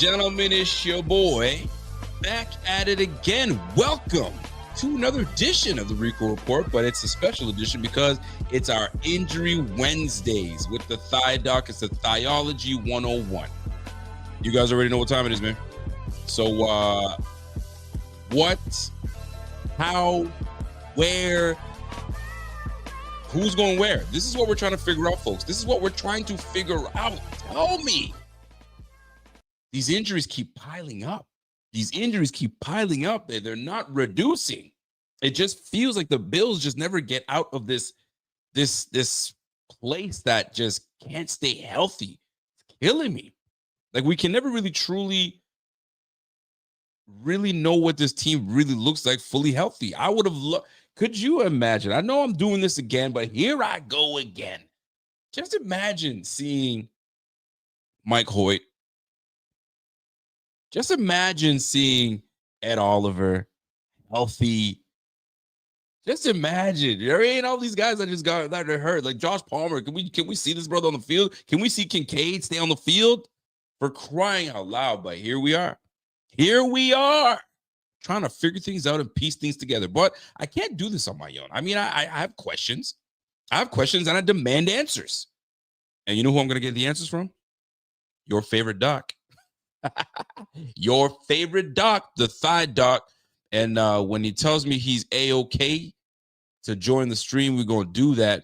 gentlemen, it's your boy back at it again. Welcome to another edition of the Rico Report, but it's a special edition because it's our Injury Wednesdays with the Thigh Doc. It's the Thiology 101. You guys already know what time it is, man. So, what, how, where, who's going where? This is what we're trying to figure out, folks. This is what we're trying to figure out. Tell me. These injuries keep piling up. They're not reducing. It just feels like the Bills just never get out of this place that just can't stay healthy. It's killing me. Like, we can never really truly know what this team really looks like fully healthy. I would have loved. Could you imagine? I know I'm doing this again, but here I go again. Just imagine seeing Mike Hoyt. Just imagine seeing Ed Oliver healthy. Just imagine. There ain't all these guys that are hurt. Like Josh Palmer. Can we see this brother on the field? Can we see Kincaid stay on the field? For crying out loud. But here we are. Trying to figure things out and piece things together. But I can't do this on my own. I mean, I have questions. And I demand answers. And you know who I'm going to get the answers from? Your favorite doc. Your favorite doc, the Thigh Doc. And when he tells me he's A-OK to join the stream, we're going to do that.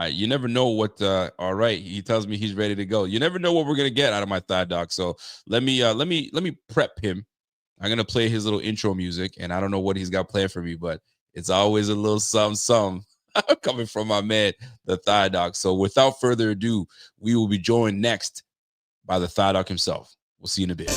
You never know what, all right, he tells me he's ready to go. You never know what we're going to get out of my Thigh Doc. So let me prep him. I'm going to play his little intro music, and I don't know what he's got planned for me, but it's always a little something coming from my man, the Thigh Doc. So without further ado, we will be joined next by the Thigh Doc himself. We'll see you in a bit.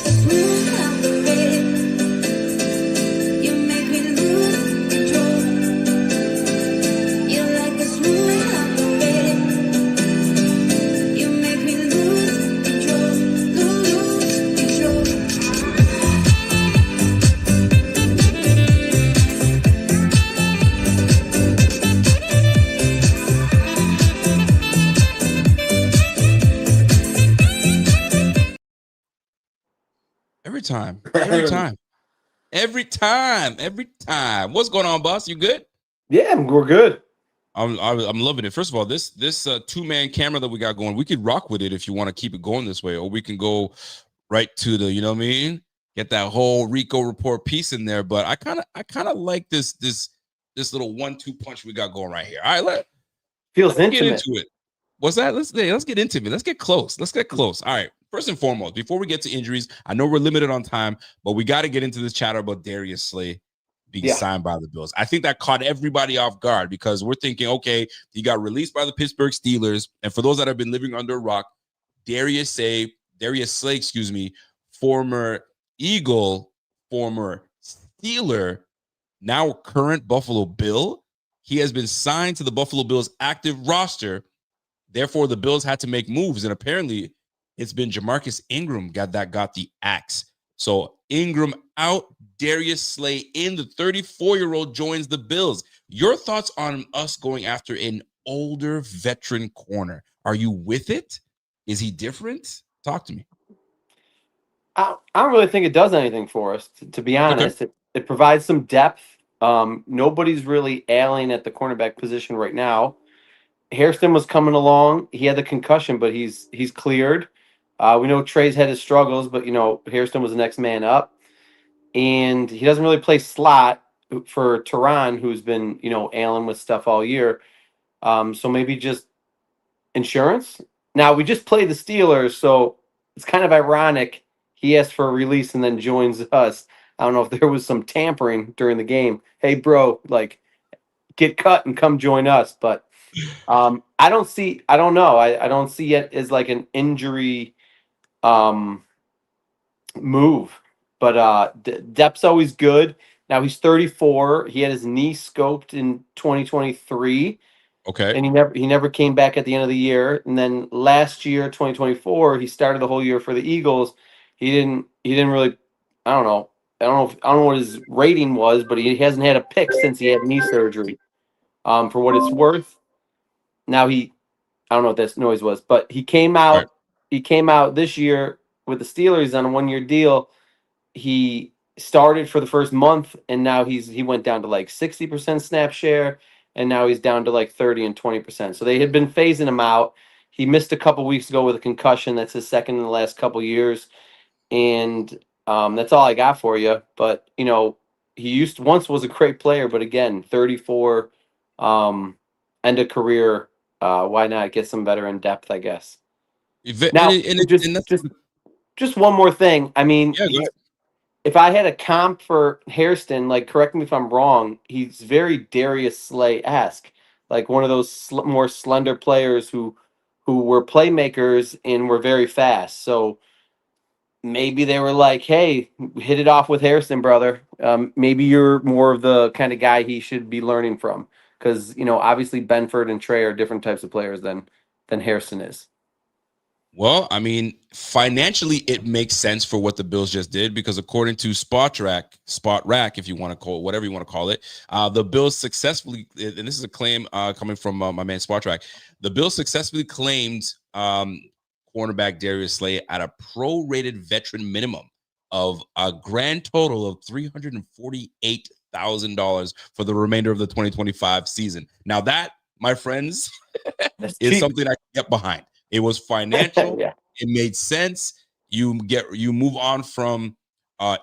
Every time. What's going on, boss? You good? Yeah, we're good. I'm loving it. First of all, this two-man camera that we got going, we could rock with it if you want to keep it going this way, or we can go right to the, you know what I mean? Get that whole Rico Report piece in there. But I kind of like this little 1-2 punch we got going right here. All right, let's get into it. What's that? Let's get intimate. Let's get close. All right. First and foremost, before we get to injuries, I know we're limited on time, but we got to get into this chatter about Darius Slay being signed by the Bills. I think that caught everybody off guard because we're thinking, okay, he got released by the Pittsburgh Steelers. And for those that have been living under a rock, Darius Slay, former Eagle, former Steeler, now current Buffalo Bill. He has been signed to the Buffalo Bills active roster. Therefore, the Bills had to make moves, and apparently it's been Jamarcus Ingram got the axe. So Ingram out, Darius Slay in. The 34-year-old joins the Bills. Your thoughts on us going after an older veteran corner? Are you with it? Is he different? Talk to me. I don't really think it does anything for us, to be honest. Okay. It provides some depth. Nobody's really ailing at the cornerback position right now. Hairston was coming along. He had the concussion, but he's cleared. We know Trey's had his struggles, but, Hairston was the next man up. And he doesn't really play slot for Tehran, who's been, ailing with stuff all year. So maybe just insurance. Now, we just played the Steelers, so it's kind of ironic. He asked for a release and then joins us. I don't know if there was some tampering during the game. Hey, bro, get cut and come join us. But I don't know. I don't see it as like an injury move, but depth's always good. Now he's 34. He had his knee scoped in 2023. Okay. And he never came back at the end of the year. And then last year, 2024, he started the whole year for the Eagles. He didn't really, I don't know what his rating was, but he hasn't had a pick since he had knee surgery. For what it's worth. Now I don't know what this noise was, but he came out. Right. He came out this year with the Steelers on a 1-year deal. He started for the first month, and now he went down to like 60% snap share, and now he's down to like 30 and 20%. So they had been phasing him out. He missed a couple weeks ago with a concussion. That's his second in the last couple years, and that's all I got for you. But he once was a great player, but again, 34, end of career. Why not get some veteran depth? I guess. Now, And that's, just one more thing. I mean, yeah, go ahead. if I had a comp for Hairston, like, correct me if I'm wrong, he's very Darius Slay esque, like one of those more slender players who were playmakers and were very fast. So maybe they were like, "Hey, hit it off with Hairston, brother. Maybe you're more of the kind of guy he should be learning from." Because obviously Benford and Trey are different types of players than Hairston is. Well, I mean, financially, it makes sense for what the Bills just did because according to Spot Rack, if you want to call it, whatever you want to call it, the Bills successfully, and this is a claim coming from my man Spot Rack, the Bills successfully claimed cornerback Darius Slay at a prorated veteran minimum of a grand total of $348,000 for the remainder of the 2025 season. Now that, my friends, is something I can get behind. It was financial. Yeah. It made sense. You move on from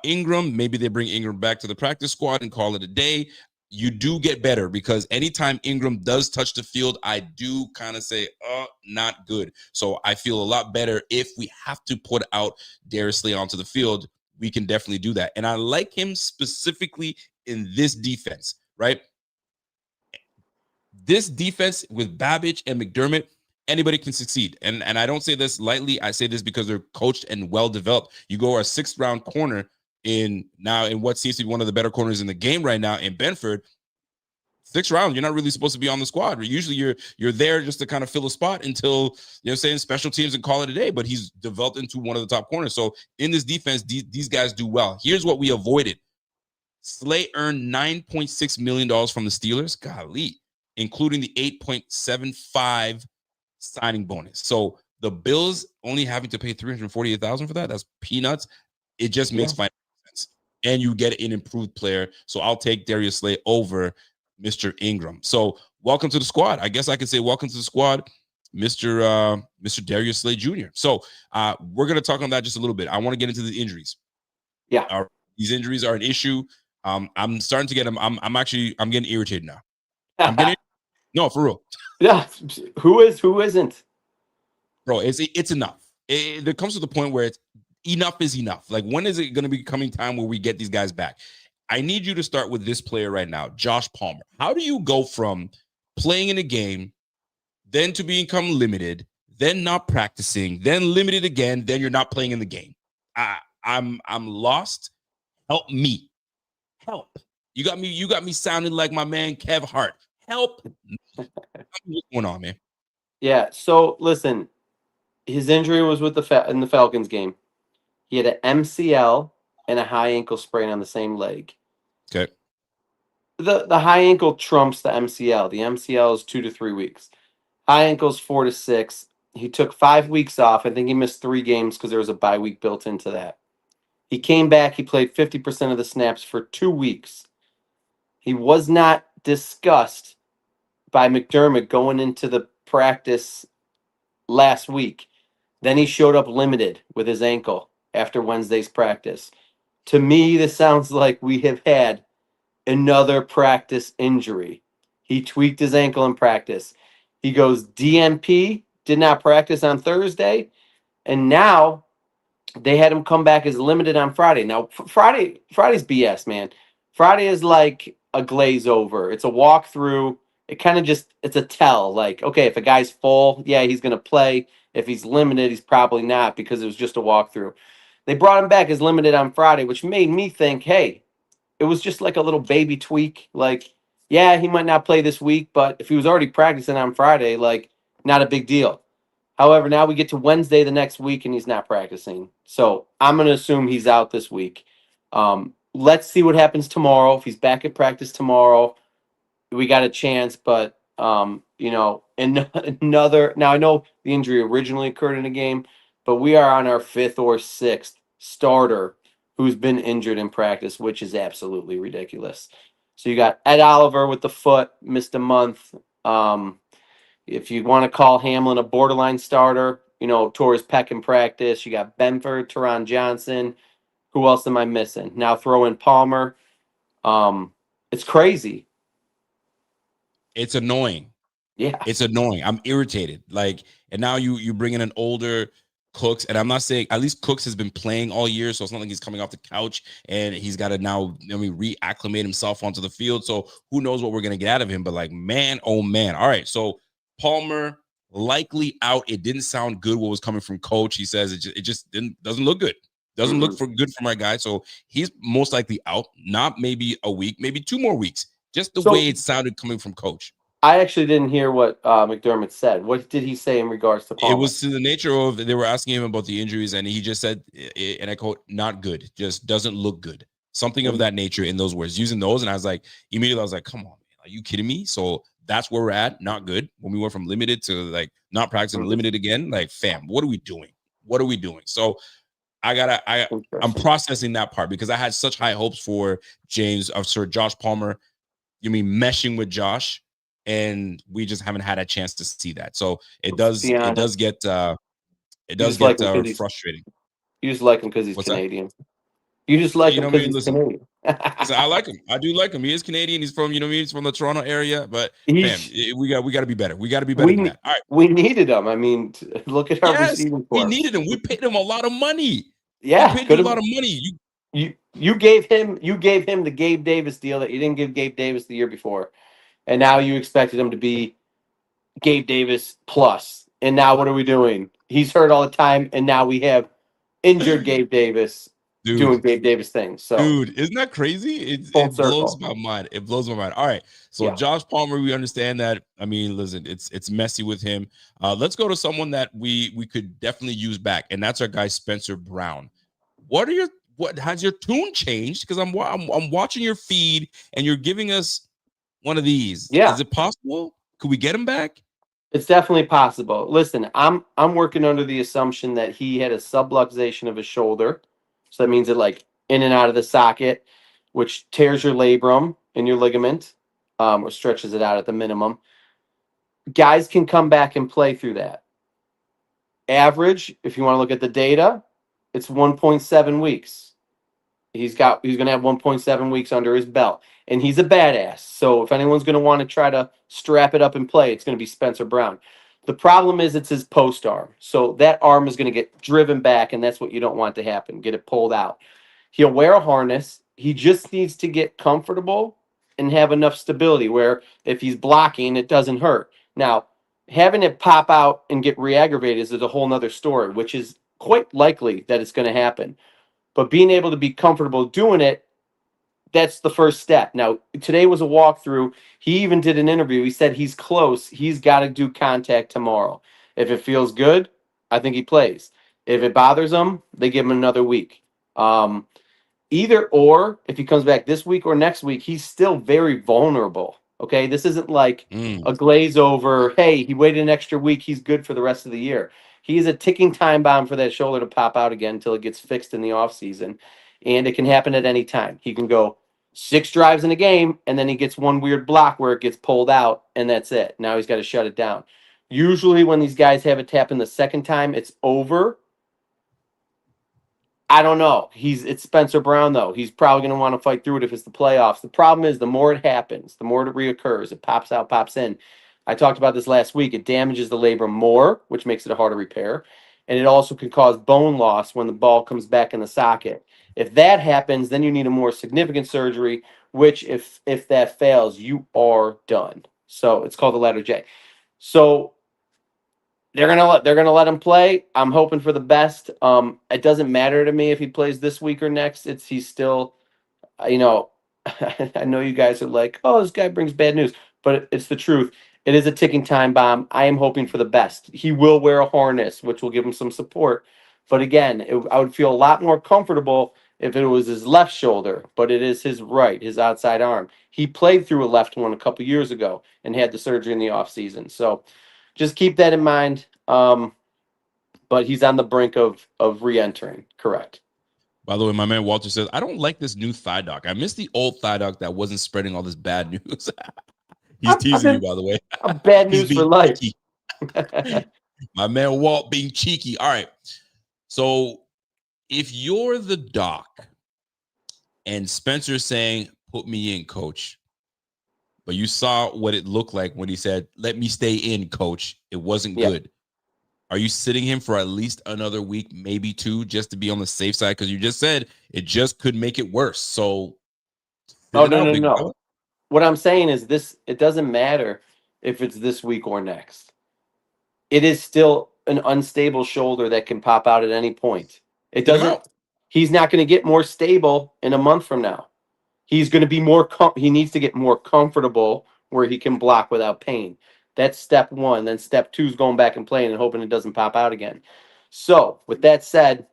Ingram. Maybe they bring Ingram back to the practice squad and call it a day. You do get better because anytime Ingram does touch the field, I do kind of say, not good. So I feel a lot better if we have to put out Darius Slay onto the field. We can definitely do that. And I like him specifically in this defense, right? This defense with Babbage and McDermott, anybody can succeed. And I don't say this lightly. I say this because they're coached and well-developed. You go a sixth-round corner in what seems to be one of the better corners in the game right now in Benford. 6th round, you're not really supposed to be on the squad. Usually you're there just to kind of fill a spot until, saying special teams and call it a day. But he's developed into one of the top corners. So in this defense, these guys do well. Here's what we avoided. Slay earned $9.6 million from the Steelers. Golly. Including the 8.75 signing bonus. So the Bills only having to pay $348,000 for that. That's peanuts. It just makes financial sense. And you get an improved player. So I'll take Darius Slay over Mr. Ingram. So welcome to the squad. I guess I could say welcome to the squad, Mr. Darius Slay Jr. So we're going to talk on that just a little bit. I want to get into the injuries. Yeah. These injuries are an issue. I'm starting to get them. I'm getting irritated now. I'm getting no, for real. Yeah, who isn't? Bro, it's enough. There comes to the point where it's enough is enough. Like, when is it going to be coming time where we get these guys back? I need you to start with this player right now, Josh Palmer. How do you go from playing in a game, then to become limited, then not practicing, then limited again, then you're not playing in the game? I'm lost. Help me. Help. You got me sounding like my man Kev Hart. Help. What's going on, man? Yeah, so listen, his injury was with in the Falcons game. He had an MCL and a high ankle sprain on the same leg. Okay. The high ankle trumps the MCL. The MCL is 2 to 3 weeks. High ankle's 4 to 6. He took 5 weeks off. I think he missed 3 games because there was a bye week built into that. He came back. He played 50% of the snaps for 2 weeks. He was not discussed by McDermott going into the practice last week. Then he showed up limited with his ankle after Wednesday's practice. To me, this sounds like we have had another practice injury. He tweaked his ankle in practice. He goes DNP, did not practice on Thursday, and now they had him come back as limited on Friday. Now, Friday's BS, man. Friday is like a glaze over. It's a walkthrough. It kind of it's a tell. Like, okay, if a guy's full, yeah, he's going to play. If he's limited, he's probably not because it was just a walkthrough. They brought him back as limited on Friday, which made me think, hey, it was just like a little baby tweak. Like, yeah, he might not play this week, but if he was already practicing on Friday, like, not a big deal. However, now we get to Wednesday the next week and he's not practicing. So I'm going to assume he's out this week. Let's see what happens tomorrow. If he's back at practice tomorrow, we got a chance. But, another. Now, I know the injury originally occurred in a game, but we are on our 5th or 6th starter who's been injured in practice, which is absolutely ridiculous. So you got Ed Oliver with the foot, missed a month. If you want to call Hamlin a borderline starter, tore his pec in practice. You got Benford, Teron Johnson. Who else am I missing? Now throw in Palmer. It's crazy. It's annoying. Yeah. It's annoying. I'm irritated. And now you bring in an older Cooks, and I'm not saying, at least Cooks has been playing all year, so it's not like he's coming off the couch and he's got to now, reacclimate himself onto the field. So who knows what we're gonna get out of him? But man, oh man. All right, so Palmer likely out. It didn't sound good what was coming from Coach. He says it just doesn't look good. Doesn't look good for my guy. So he's most likely out. Not maybe a week, maybe 2 more weeks. Just the way it sounded coming from Coach. I actually didn't hear what McDermott said. What did he say in regards to Palmer? It was to the nature of, they were asking him about the injuries, and he just said, and I quote, "Not good, just doesn't look good." Something of that nature in those words, using those. And I was like, immediately, I was like, come on, man, are you kidding me? So that's where we're at. Not good. When we went from limited to not practicing, limited again, fam, what are we doing? What are we doing? So I'm processing that part, because I had such high hopes for Josh Palmer. You mean meshing with Josh? And we just haven't had a chance to see that. So it does get frustrating. You just like him because he's Canadian. You just like him because he's Canadian. I like him. I do like him. He is Canadian. He's from, he's from the Toronto area. But man, we got to be better. We got to be better than that. All right. We needed him. I mean, look at our receiving corps. We needed him. We paid him a lot of money. Yeah, we paid him a lot of money. You gave him the Gabe Davis deal that you didn't give Gabe Davis the year before. And now you expected him to be Gabe Davis plus. And now what are we doing? He's hurt all the time, and now we have injured Gabe Davis doing Gabe Davis things. So, isn't that crazy? It blows my mind. It blows my mind. All right. So Josh Palmer, we understand that. I mean, listen, it's messy with him. Let's go to someone that we could definitely use back, and that's our guy Spencer Brown. What has your tune changed? Because I'm watching your feed, and you're giving us one of these. Yeah. Is it possible? Could we get him back? It's definitely possible. Listen, I'm working under the assumption that he had a subluxation of his shoulder. So that means it in and out of the socket, which tears your labrum and your ligament, or stretches it out at the minimum. Guys can come back and play through that. Average, if you want to look at the data, it's 1.7 weeks. He's going to have 1.7 weeks under his belt. And he's a badass. So if anyone's going to want to try to strap it up and play, it's going to be Spencer Brown. The problem is it's his post arm. So that arm is going to get driven back, and that's what you don't want to happen. Get it pulled out. He'll wear a harness. He just needs to get comfortable and have enough stability where if he's blocking, it doesn't hurt. Now, having it pop out and get re-aggravated is a whole nother story, which is quite likely that it's going to happen. But being able to be comfortable doing it, that's the first step. Now, today was a walkthrough. He even did an interview. He said he's close. He's got to do contact tomorrow. If it feels good, I think he plays. If it bothers him, they give him another week. Either or, if he comes back this week or next week, he's still very vulnerable. Okay, this isn't like a glaze over, hey, he waited an extra week, he's good for the rest of the year. He is a ticking time bomb for that shoulder to pop out again until it gets fixed in the offseason. And it can happen at any time. He can go 6 drives in a game, and then he gets one weird block where it gets pulled out, and that's it. Now he's got to shut it down. Usually when these guys have it happen the second time, it's over. I don't know. It's Spencer Brown, though. He's probably going to want to fight through it if it's the playoffs. The problem is the more it happens, the more it reoccurs. It pops out, pops in. I talked about this last week. It damages the labrum more, which makes it a harder repair. And it also can cause bone loss when the ball comes back in the socket. If that happens, then you need a more significant surgery, which if that fails, you are done. So it's called the letter J. So they're gonna let him play. I'm hoping for the best. It doesn't matter to me if he plays this week or next. He's still, I know you guys are like, oh, this guy brings bad news, but it's the truth. It is a ticking time bomb. I am hoping for the best. He will wear a harness, which will give him some support. But again, I would feel a lot more comfortable if it was his left shoulder, but it is his right, his outside arm. He played through a left one a couple years ago and had the surgery in the offseason. So just keep that in mind. But but he's on the brink of re-entering. Correct. By the way, my man Walter says, I don't like this new thigh doc. I miss the old thigh doc that wasn't spreading all this bad news. He's teasing you, by the way. Bad He's news for being life. cheeky. My man Walt being cheeky. All right. So if you're the doc and Spencer's saying, put me in, coach, but you saw what it looked like when he said, let me stay in, coach. It wasn't good. Are you sitting him for at least another week, maybe 2, just to be on the safe side? Because you just said it just could make it worse. So, no. What I'm saying is this: it doesn't matter if it's this week or next. It is still an unstable shoulder that can pop out at any point. It doesn't. He's not going to get more stable in a month from now. He's going to be more. He needs to get more comfortable where he can block without pain. That's step 1. Then step 2 is going back and playing and hoping it doesn't pop out again. So, with that said,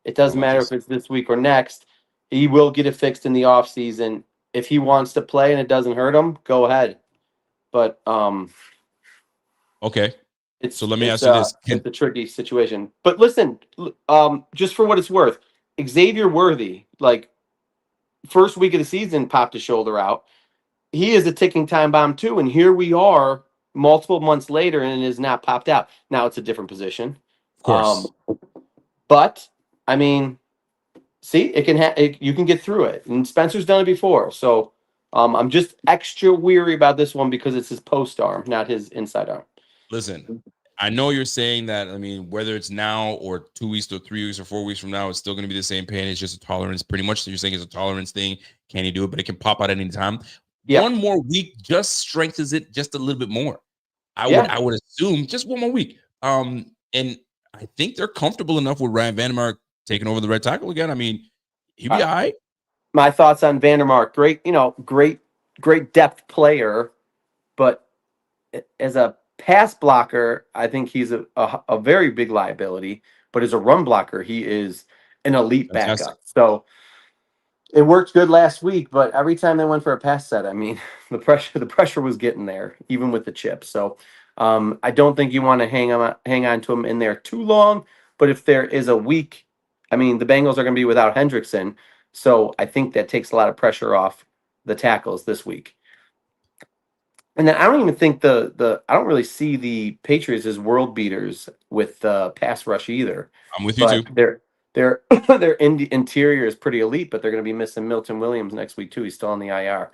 it doesn't matter if it's this week or next. He will get it fixed in the offseason. If he wants to play and it doesn't hurt him, go ahead. But okay. So let me ask you this: it's a tricky situation. But listen, just for what it's worth, Xavier Worthy, like first week of the season, popped his shoulder out. He is a ticking time bomb too, and here we are, multiple months later, and it has not popped out. Now it's a different position, of course. But I mean, see, it can you can get through it, and Spencer's done it before. So I'm just extra weary about this one because it's his post arm, not his inside arm. Listen, I know you're saying that. I mean, whether it's now or 2 weeks or 3 weeks or 4 weeks from now, it's still going to be the same pain. It's just a tolerance. Pretty much, you're saying it's a tolerance thing. Can he do it? But it can pop out at any time. Yeah. 1 more week just strengthens it just a little bit more. I would assume just 1 more week. And I think they're comfortable enough with Ryan Vandermark taking over the right tackle again. I mean, he'd be all right. My thoughts on Vandermark: great depth player, but as a pass blocker, I think he's a very big liability. But as a run blocker, he is an elite backup. So it worked good last week, but every time they went for a pass set, I mean, the pressure was getting there, even with the chip. So I don't think you want to hang on to him in there too long. But if there is a week, I mean, the Bengals are going to be without Hendrickson, so I think that takes a lot of pressure off the tackles this week. And then I don't even think I don't really see the Patriots as world beaters with pass rush either. I'm with you too. Their interior is pretty elite, but they're going to be missing Milton Williams next week too. He's still on the IR.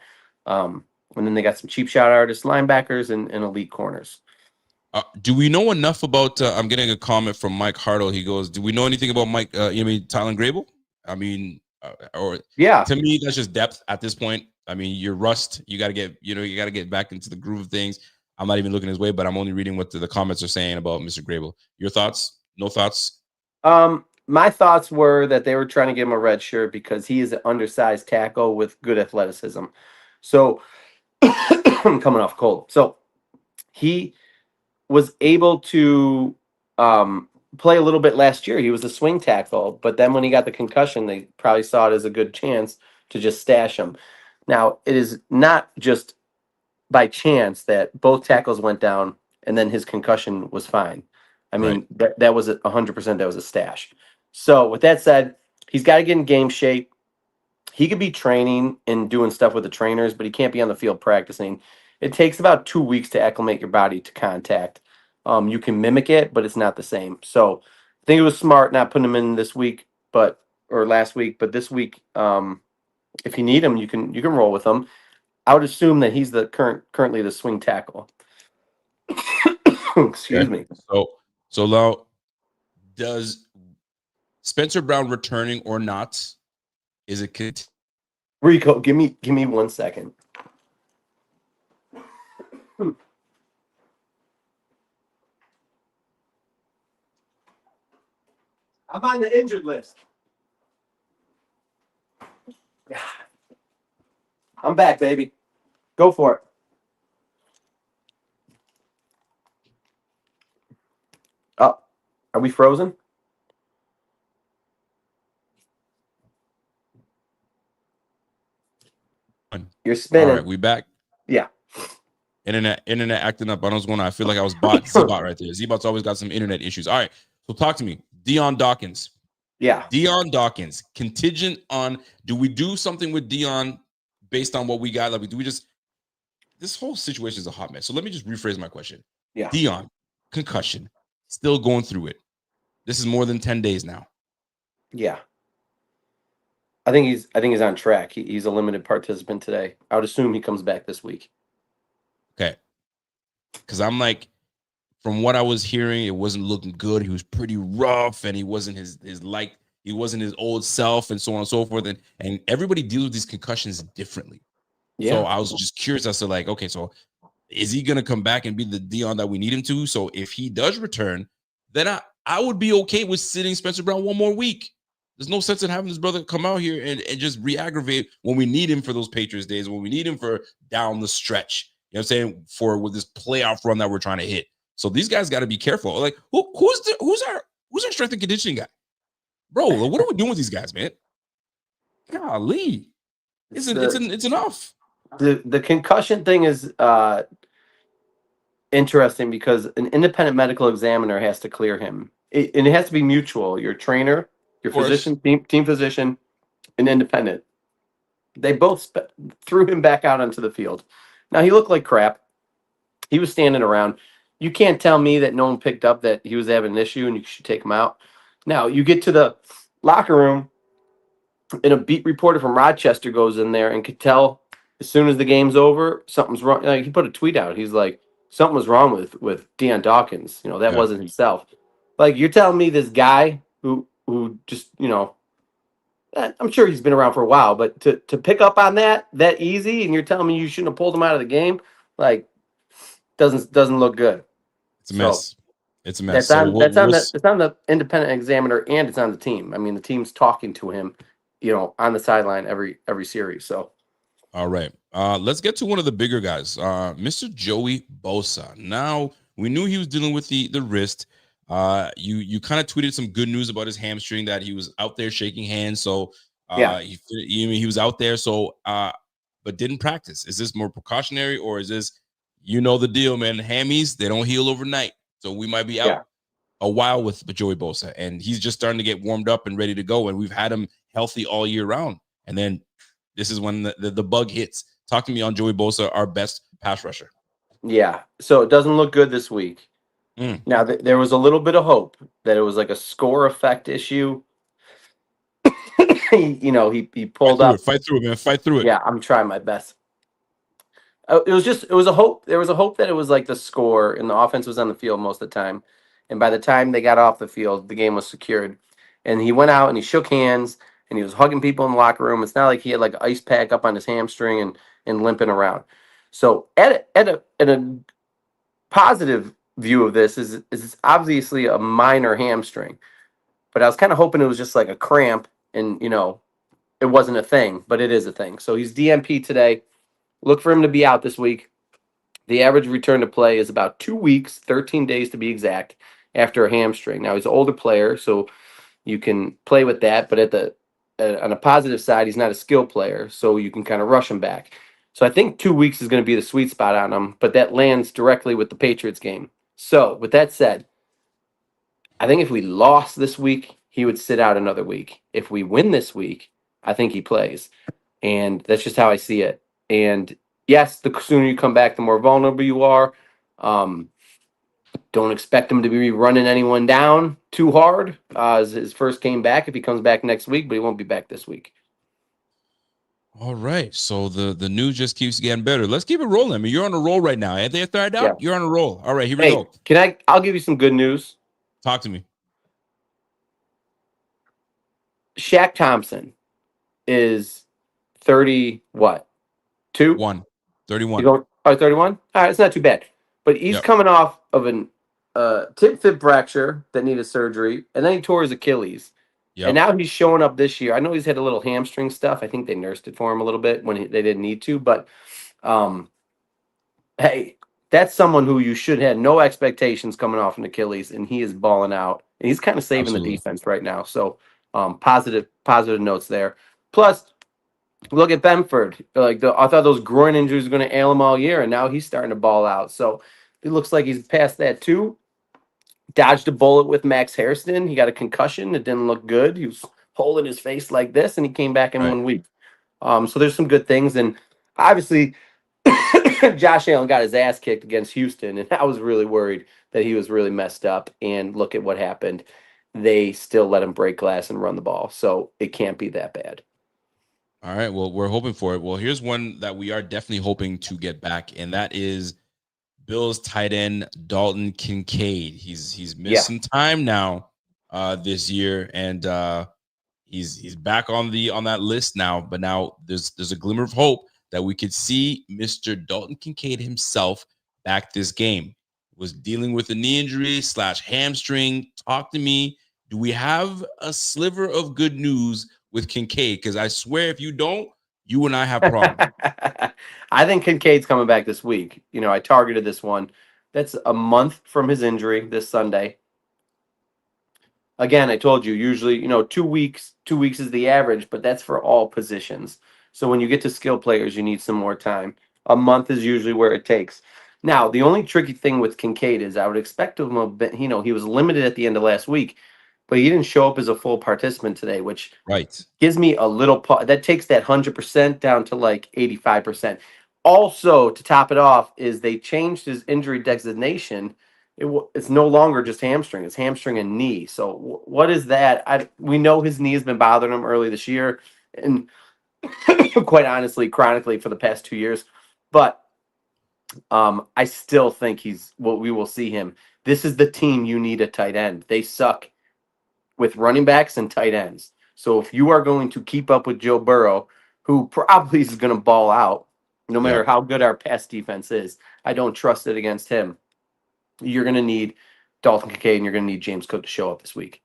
And then they got some cheap shot artist linebackers and elite corners. Do we know enough about? I'm getting a comment from Mike Hartle. He goes, "Do we know anything about Mike? Tylen Grable? I mean, to me, that's just depth at this point. I mean, you're rust. You got to get back into the groove of things. I'm not even looking his way, but I'm only reading what the comments are saying about Mr. Grable. Your thoughts? No thoughts? My thoughts were that they were trying to give him a red shirt because he is an undersized tackle with good athleticism. So I'm coming off cold. So he was able to play a little bit last year. He was a swing tackle, but then when he got the concussion, they probably saw it as a good chance to just stash him. Now, it is not just by chance that both tackles went down and then his concussion was fine. I mean, that was 100%. That was a stash. So with that said, he's got to get in game shape. He could be training and doing stuff with the trainers, but he can't be on the field practicing. It takes about 2 weeks to acclimate your body to contact. You can mimic it, but it's not the same. So I think it was smart not putting him in this week, or last week, but this week, if you need him, you can roll with him. I would assume that he's currently the swing tackle. Excuse me. So now, does Spencer Brown returning or not? Is it Rico? Give me 1 second. I'm on the injured list. I'm back, baby. Go for it. Oh, are we frozen? You're spinning. All right, we back. Yeah. Internet acting up. I don't know what's going on. I feel like I was Z-Bot right there. Z-Bot's always got some internet issues. All right. So talk to me. Dion Dawkins. Yeah. Dion Dawkins, contingent on, do we do something with Dion based on what we got? Like, do we just, this whole situation is a hot mess. So let me just rephrase my question. Yeah. Dion, concussion, still going through it. This is more than 10 days now. Yeah. I think he's on track. He's a limited participant today. I would assume he comes back this week. Okay. Because I'm like, from what I was hearing, it wasn't looking good. He was pretty rough, and he wasn't he wasn't his old self, and so on and so forth. And everybody deals with these concussions differently. Yeah. So I was just curious as to like, okay, so is he gonna come back and be the Dion that we need him to? So if he does return, then I would be okay with sitting Spencer Brown one more week. There's no sense in having this brother come out here and just re-aggravate when we need him for those Patriots days, when we need him for down the stretch. You know what I'm saying? For with this playoff run that we're trying to hit. So these guys got to be careful. Like, who's our strength and conditioning guy, bro? Like, what are we doing with these guys, man? Golly, it's enough. The concussion thing is interesting because an independent medical examiner has to clear him, and it has to be mutual. Your trainer, your physician, team physician, and independent. They both threw him back out onto the field. Now he looked like crap. He was standing around. You can't tell me that no one picked up that he was having an issue and you should take him out. Now, you get to the locker room, and a beat reporter from Rochester goes in there and could tell as soon as the game's over, something's wrong. Like, he put a tweet out. He's like, something was wrong with Dion Dawkins. That wasn't himself. Like, you're telling me this guy who just, I'm sure he's been around for a while, but to pick up on that easy, and you're telling me you shouldn't have pulled him out of the game, like, doesn't look good. It's a mess. So, it's a mess. It's on the independent examiner, and it's on the team. I mean, the team's talking to him, on the sideline every series. So, all right, let's get to one of the bigger guys, Mr. Joey Bosa. Now, we knew he was dealing with the wrist. You kind of tweeted some good news about his hamstring, that he was out there shaking hands. So, he was out there. So, but didn't practice. Is this more precautionary, or is this, the deal, man? Hammies, they don't heal overnight. So we might be out a while with Joey Bosa, and he's just starting to get warmed up and ready to go. And we've had him healthy all year round. And then this is when the bug hits. Talk to me on Joey Bosa, our best pass rusher. Yeah. So it doesn't look good this week. Now, there was a little bit of hope that it was like a score effect issue. he pulled up. Fight through it, man. Fight through it. Yeah, I'm trying my best. It was a hope. There was a hope that it was like the score, and the offense was on the field most of the time. And by the time they got off the field, the game was secured. And he went out and he shook hands and he was hugging people in the locker room. It's not like he had like an ice pack up on his hamstring and limping around. So at a positive view of this is obviously a minor hamstring. But I was kind of hoping it was just like a cramp and, it wasn't a thing, but it is a thing. So he's DNP today. Look for him to be out this week. The average return to play is about 2 weeks, 13 days to be exact, after a hamstring. Now, he's an older player, so you can play with that. But on a positive side, he's not a skill player, so you can kind of rush him back. So I think 2 weeks is going to be the sweet spot on him, but that lands directly with the Patriots game. So with that said, I think if we lost this week, he would sit out another week. If we win this week, I think he plays. And that's just how I see it. And yes, the sooner you come back, the more vulnerable you are. Don't expect him to be running anyone down too hard as his first game back if he comes back next week, but he won't be back this week. All right. So the news just keeps getting better. Let's keep it rolling. I mean, you're on a roll right now. They started out. Yeah. You're on a roll. All right, here we go. I'll give you some good news. Talk to me. Shaq Thompson is 30 what? 31. 31. 31? All right, it's not too bad. But he's coming off of an tib fracture that needed surgery, and then he tore his Achilles. Yep. And now he's showing up this year. I know he's had a little hamstring stuff. I think they nursed it for him a little bit when they didn't need to. But, hey, that's someone who you should have no expectations coming off an Achilles, and he is balling out. And he's kind of saving the defense right now. So, positive notes there. Plus, look at Benford. I thought those groin injuries were going to ail him all year, and now he's starting to ball out. So it looks like he's past that too. dodged a bullet with Max Hairston. He got a concussion. It didn't look good. He was holding his face like this, and he came back in Right. 1 week. So there's some good things, and obviously, Josh Allen got his ass kicked against Houston, and I was really worried that he was really messed up. And look at what happened. They still let him break glass and run the ball, so it can't be that bad. All right. Well, we're hoping for it. Well, here's one that we are definitely hoping to get back, and that is Bills tight end Dalton Kincaid. He's missed some time now this year, and he's back on that list now. But now there's a glimmer of hope that we could see Mr. Dalton Kincaid himself back this game. Was dealing with a knee injury / hamstring. Talk to me. Do we have a sliver of good news with Kincaid? Because I swear, if you don't, you and I have problems. I think Kincaid's coming back this week. I targeted this one. That's a month from his injury this Sunday. Again, I told you, usually, 2 weeks. 2 weeks is the average, but that's for all positions. So when you get to skill players, you need some more time. A month is usually where it takes. Now, the only tricky thing with Kincaid is I would expect him a bit, he was limited at the end of last week, but he didn't show up as a full participant today, which gives me a little that takes that 100% down to like 85%. Also, to top it off, is they changed his injury designation. It's no longer just hamstring; it's hamstring and knee. So what is that? We know his knee has been bothering him early this year, and quite honestly, chronically for the past 2 years. But I still think we will see him. This is the team you need a tight end. They suck with running backs and tight ends. So if you are going to keep up with Joe Burrow, who probably is going to ball out, no matter how good our pass defense is, I don't trust it against him. You're going to need Dalton Kincaid, and you're going to need James Cook to show up this week.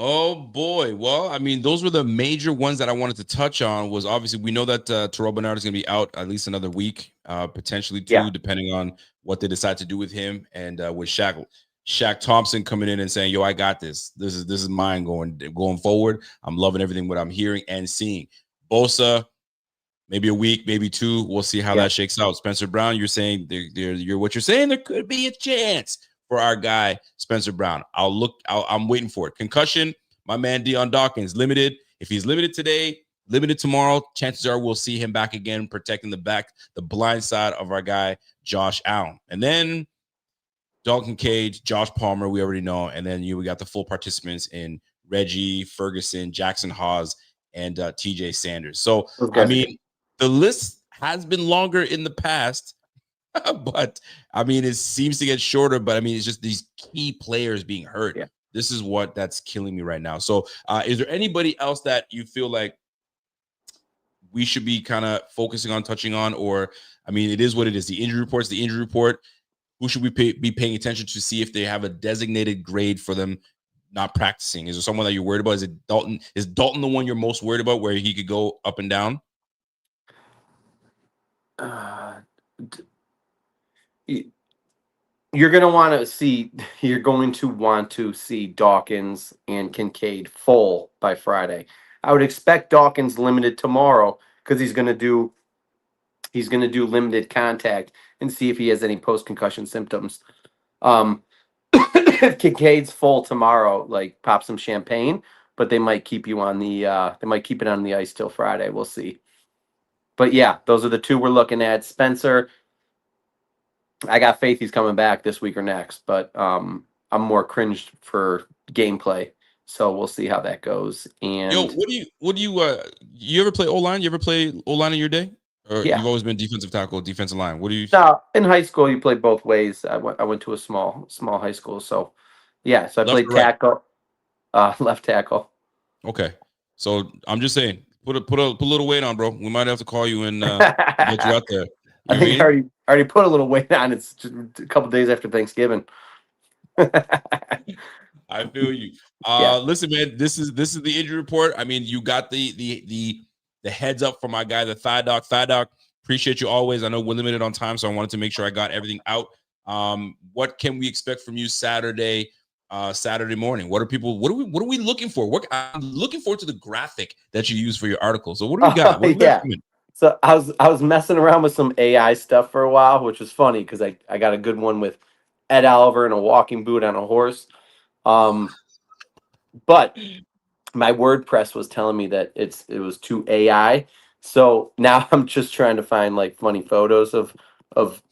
Oh boy. Well, I mean, those were the major ones that I wanted to touch on. Was obviously we know that Terrell Bernard is going to be out at least another week, potentially two, depending on what they decide to do with him. And with Shaq Thompson coming in and saying, "Yo, I got this. This is mine going forward. I'm loving everything what I'm hearing and seeing." Bosa, maybe a week, maybe two. We'll see how that shakes out. Spencer Brown, you're saying what you're saying. There could be a chance for our guy Spencer Brown. I'm waiting for it. Concussion, my man Dion Dawkins, limited. If he's limited today, limited tomorrow, chances are we'll see him back again, protecting the blind side of our guy Josh Allen. And then Dalton Kincaid, Josh Palmer, we already know. And then we got the full participants in Reggie, Ferguson, Jackson Hawes, and TJ Sanders. So, I mean, the list has been longer in the past, but I mean, it seems to get shorter. But I mean, it's just these key players being hurt. Yeah. This is that's killing me right now. So, is there anybody else that you feel like we should be kind of focusing on, touching on? Or, I mean, it is what it is. The injury report. Who should we be paying attention to see if they have a designated grade for them not practicing? Is there someone that you're worried about? Is it Dalton? Is Dalton the one you're most worried about, where he could go up and down? You're going to want to see Dawkins and Kincaid full by Friday. I would expect Dawkins limited tomorrow because he's going to do limited contact and see if he has any post-concussion symptoms. If Kincaid's full tomorrow, like pop some champagne, but they might keep it on the ice till Friday. We'll see. But yeah, those are the two we're looking at. Spencer, I got faith he's coming back this week or next, but I'm more cringed for gameplay. So we'll see how that goes. And what do you ever play O-line? You ever play O-line in your day? Or you've always been defensive tackle, defensive line? What do you? No, in high school you played both ways. I went to a small high school, so yeah. So I played tackle, left tackle. Okay, so I'm just saying, put a little weight on, bro. We might have to call you and get you out there. I think I already put a little weight on. It's just a couple days after Thanksgiving. I feel you. Listen, man, this is the injury report. I mean, you got the heads up from my guy, the Thigh Doc. Thigh Doc, appreciate you always. I know we're limited on time, so I wanted to make sure I got everything out. What can we expect from you Saturday morning? What are we looking for? I'm looking forward to the graphic that you use for your article. So what do we got? So I was messing around with some AI stuff for a while, which was funny because I got a good one with Ed Oliver in a walking boot on a horse. But my WordPress was telling me that it was too AI. So now I'm just trying to find like funny photos of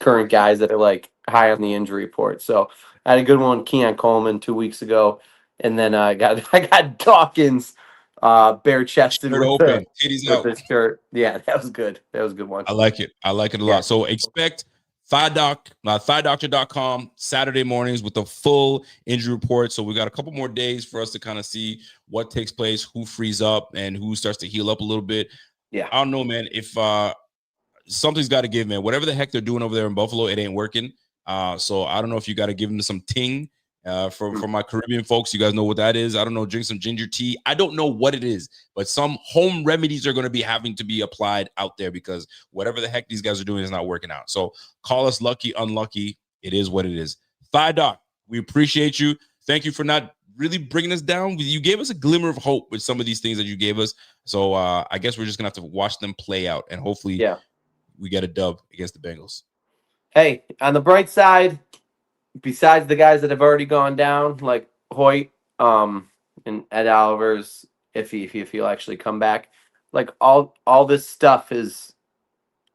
current guys that are like high on the injury report. So I had a good one, Keon Coleman 2 weeks ago, and then I got Dawkins, bare chested Shirt open, titties with out. the shirt. Yeah, that was good. That was a good one. I like it. I like it a lot. So expect ThighDoctor.com Saturday mornings with the full injury report. So we got a couple more days for us to kind of see what takes place, who frees up, and who starts to heal up a little bit. Yeah. I don't know, man. If something's got to give, man. Whatever the heck they're doing over there in Buffalo, it ain't working. So I don't know if you got to give them some ting. For my Caribbean folks, you guys know what that is. I don't know, drink some ginger tea. I don't know what it is, but some home remedies are going to be having to be applied out there because whatever the heck these guys are doing is not working out. So call us lucky, unlucky. It is what it is. Thigh Doc, we appreciate you. Thank you for not really bringing us down. You gave us a glimmer of hope with some of these things that you gave us. So I guess we're just going to have to watch them play out, and hopefully we get a dub against the Bengals. Hey, on the bright side, besides the guys that have already gone down, like Hoyt, and Ed Oliver's, if he'll actually come back, like all this stuff is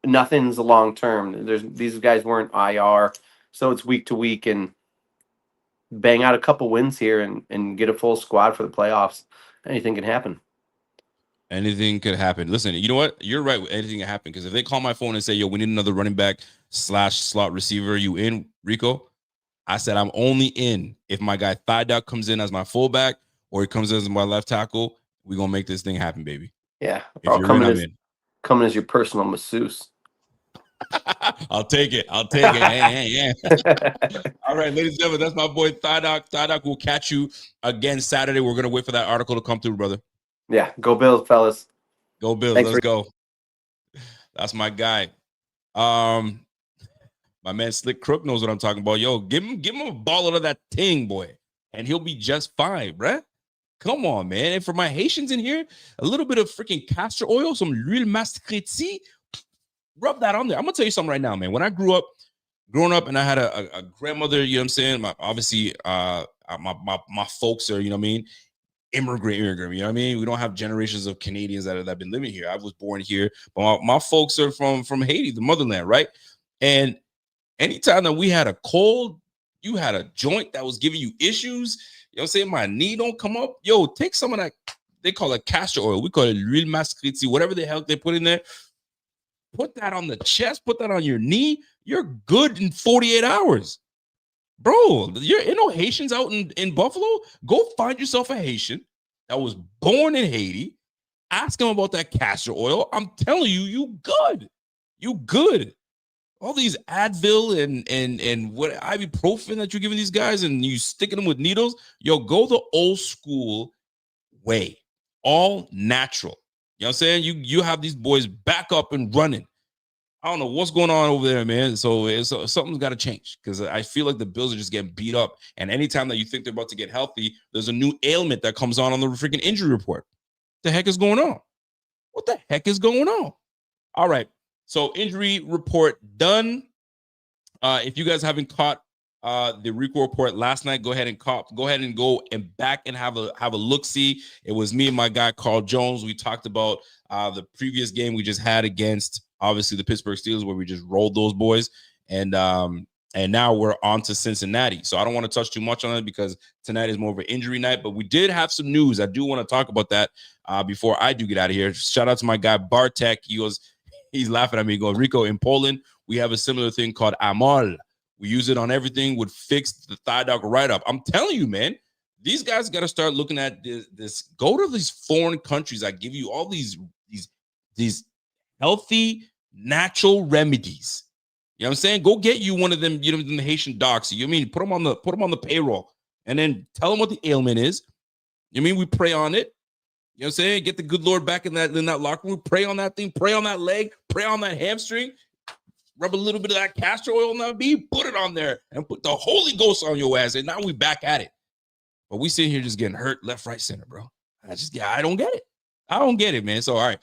nothing's long term. These guys weren't IR, so it's week to week, and bang out a couple wins here and get a full squad for the playoffs. Anything can happen. Anything could happen. Listen, you know what? You're right. Anything can happen because if they call my phone and say, "Yo, we need another running back / slot receiver," you in, Rico? I said I'm only in if my guy Thigh Doc comes in as my fullback or he comes in as my left tackle. We're gonna make this thing happen, baby. Yeah. If you're in, I'm in. Coming as your personal masseuse. I'll take it. Hey. All right, ladies and gentlemen, that's my boy Thigh Doc. Thigh Doc will catch you again Saturday. We're gonna wait for that article to come through, brother. Yeah, go Bills, fellas. Go Bills. Let's go. That's my guy. My man Slick Crook knows what I'm talking about. Yo, give him a ball of that ting, boy, and he'll be just fine, bruh. Come on, man. And for my Haitians in here, a little bit of freaking castor oil, some l'huile masticati, rub that on there. I'm gonna tell you something right now, man. When I growing up, and I had a grandmother, you know what I'm saying? Obviously, my folks are, you know what I mean, immigrant, you know what I mean? We don't have generations of Canadians that have been living here. I was born here, but my folks are from Haiti, the motherland, right? And anytime that we had a cold, you had a joint that was giving you issues, you know what I'm saying? My knee don't come up. Yo, take some of that, they call it castor oil. We call it l'huile masticati, whatever the hell they put in there. Put that on the chest, put that on your knee. You're good in 48 hours. Bro, you're no Haitians out in Buffalo. Go find yourself a Haitian that was born in Haiti. Ask him about that castor oil. I'm telling you, you good. You good. All these Advil and what ibuprofen that you're giving these guys and you sticking them with needles. Yo, go the old school way. All natural. You know what I'm saying? You have these boys back up and running. I don't know what's going on over there, man. So something's got to change because I feel like the Bills are just getting beat up. And anytime that you think they're about to get healthy, there's a new ailment that comes on the freaking injury report. What the heck is going on? What the heck is going on? All right. So injury report done. If you guys haven't caught the Rico report last night, go ahead and go and back and have a look. See, it was me and my guy Carl Jones. We talked about the previous game we just had against obviously the Pittsburgh Steelers, where we just rolled those boys, and now we're on to Cincinnati. So I don't want to touch too much on it because tonight is more of an injury night. But we did have some news. I do want to talk about that before I do get out of here. Shout out to my guy Bartek. He's laughing at me. He goes, Rico, in Poland, we have a similar thing called amol. We use it on everything. Would fix the Thigh Doc right up. I'm telling you, man. These guys got to start looking at this. Go to these foreign countries that give you all these healthy, natural remedies. You know what I'm saying? Go get you one of them, you know, the Haitian docs. You know what I mean? Put them on the payroll and then tell them what the ailment is. You know what I mean? We pray on it. You know what I'm saying? Get the good Lord back in that locker room. Pray on that thing. Pray on that leg. Pray on that hamstring. Rub a little bit of that castor oil on that beef. Put it on there and put the Holy Ghost on your ass. And now we back at it. But we sitting here just getting hurt left, right, center, bro. I don't get it. I don't get it, man. So, all right.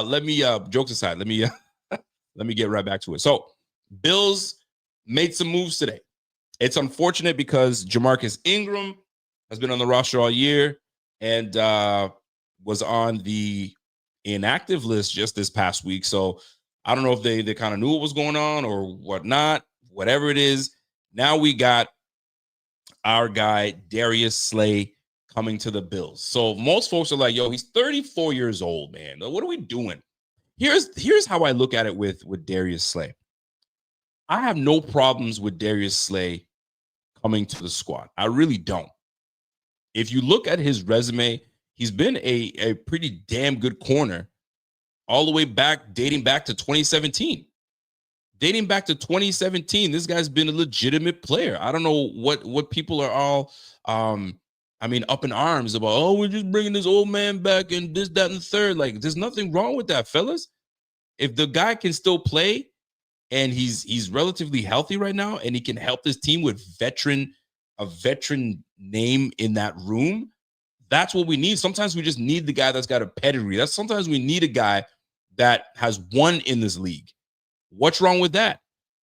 Let me, jokes aside, let me get right back to it. So, Bills made some moves today. It's unfortunate because Jamarcus Ingram has been on the roster all year and was on the inactive list just this past week. So I don't know if they kind of knew what was going on or whatnot. Whatever it is, now we got our guy Darius Slay coming to the Bills. So most folks are like, yo, he's 34 years old, man. What are we doing? Here's how I look at it with Darius Slay. I have no problems with Darius Slay coming to the squad. I really don't. If you look at his resume, he's been a pretty damn good corner all the way back, dating back to 2017. Dating back to 2017, this guy's been a legitimate player. I don't know what people are all, up in arms about. Oh, we're just bringing this old man back and this, that, and the third. Like, there's nothing wrong with that, fellas. If the guy can still play and he's relatively healthy right now and he can help this team with a veteran name in that room, that's what we need. Sometimes we just need the guy that's got a pedigree. Sometimes we need a guy that has won in this league. What's wrong with that?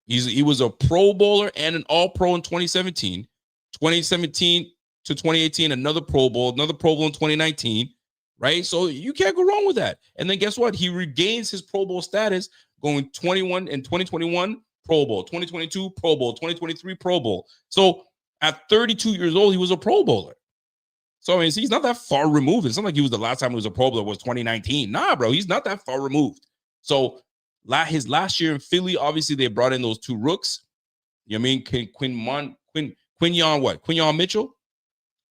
He was a Pro Bowler and an All-Pro in 2017. 2017 to 2018, another Pro Bowl in 2019, right? So you can't go wrong with that. And then guess what? He regains his Pro Bowl status going 21 and 2021 Pro Bowl, 2022 Pro Bowl, 2023 Pro Bowl. So at 32 years old, he was a Pro Bowler. So I mean, he's not that far removed. It's not like he was the last time he was a Pro Bowler was 2019. Nah, bro, he's not that far removed. So his last year in Philly, obviously they brought in those two rooks. You know what I mean? Quinyon Mitchell.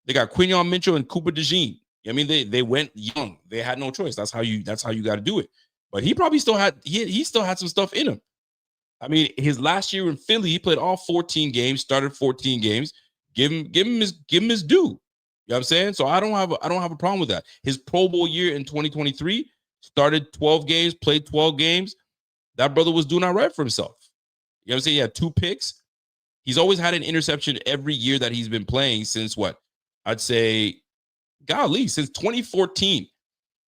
They got Quinyon Mitchell and Cooper DeJean. You know what I mean? They went young. They had no choice. That's how you got to do it. But he probably still had some stuff in him. I mean, his last year in Philly, he played all 14 games, started 14 games. Give him his due. You know what I'm saying? So I don't have a problem with that. His Pro Bowl year in 2023, started 12 games, played 12 games. That brother was doing all right for himself. You know what I'm saying? He had 2 picks. He's always had an interception every year that he's been playing since what? I'd say, golly, since 2014.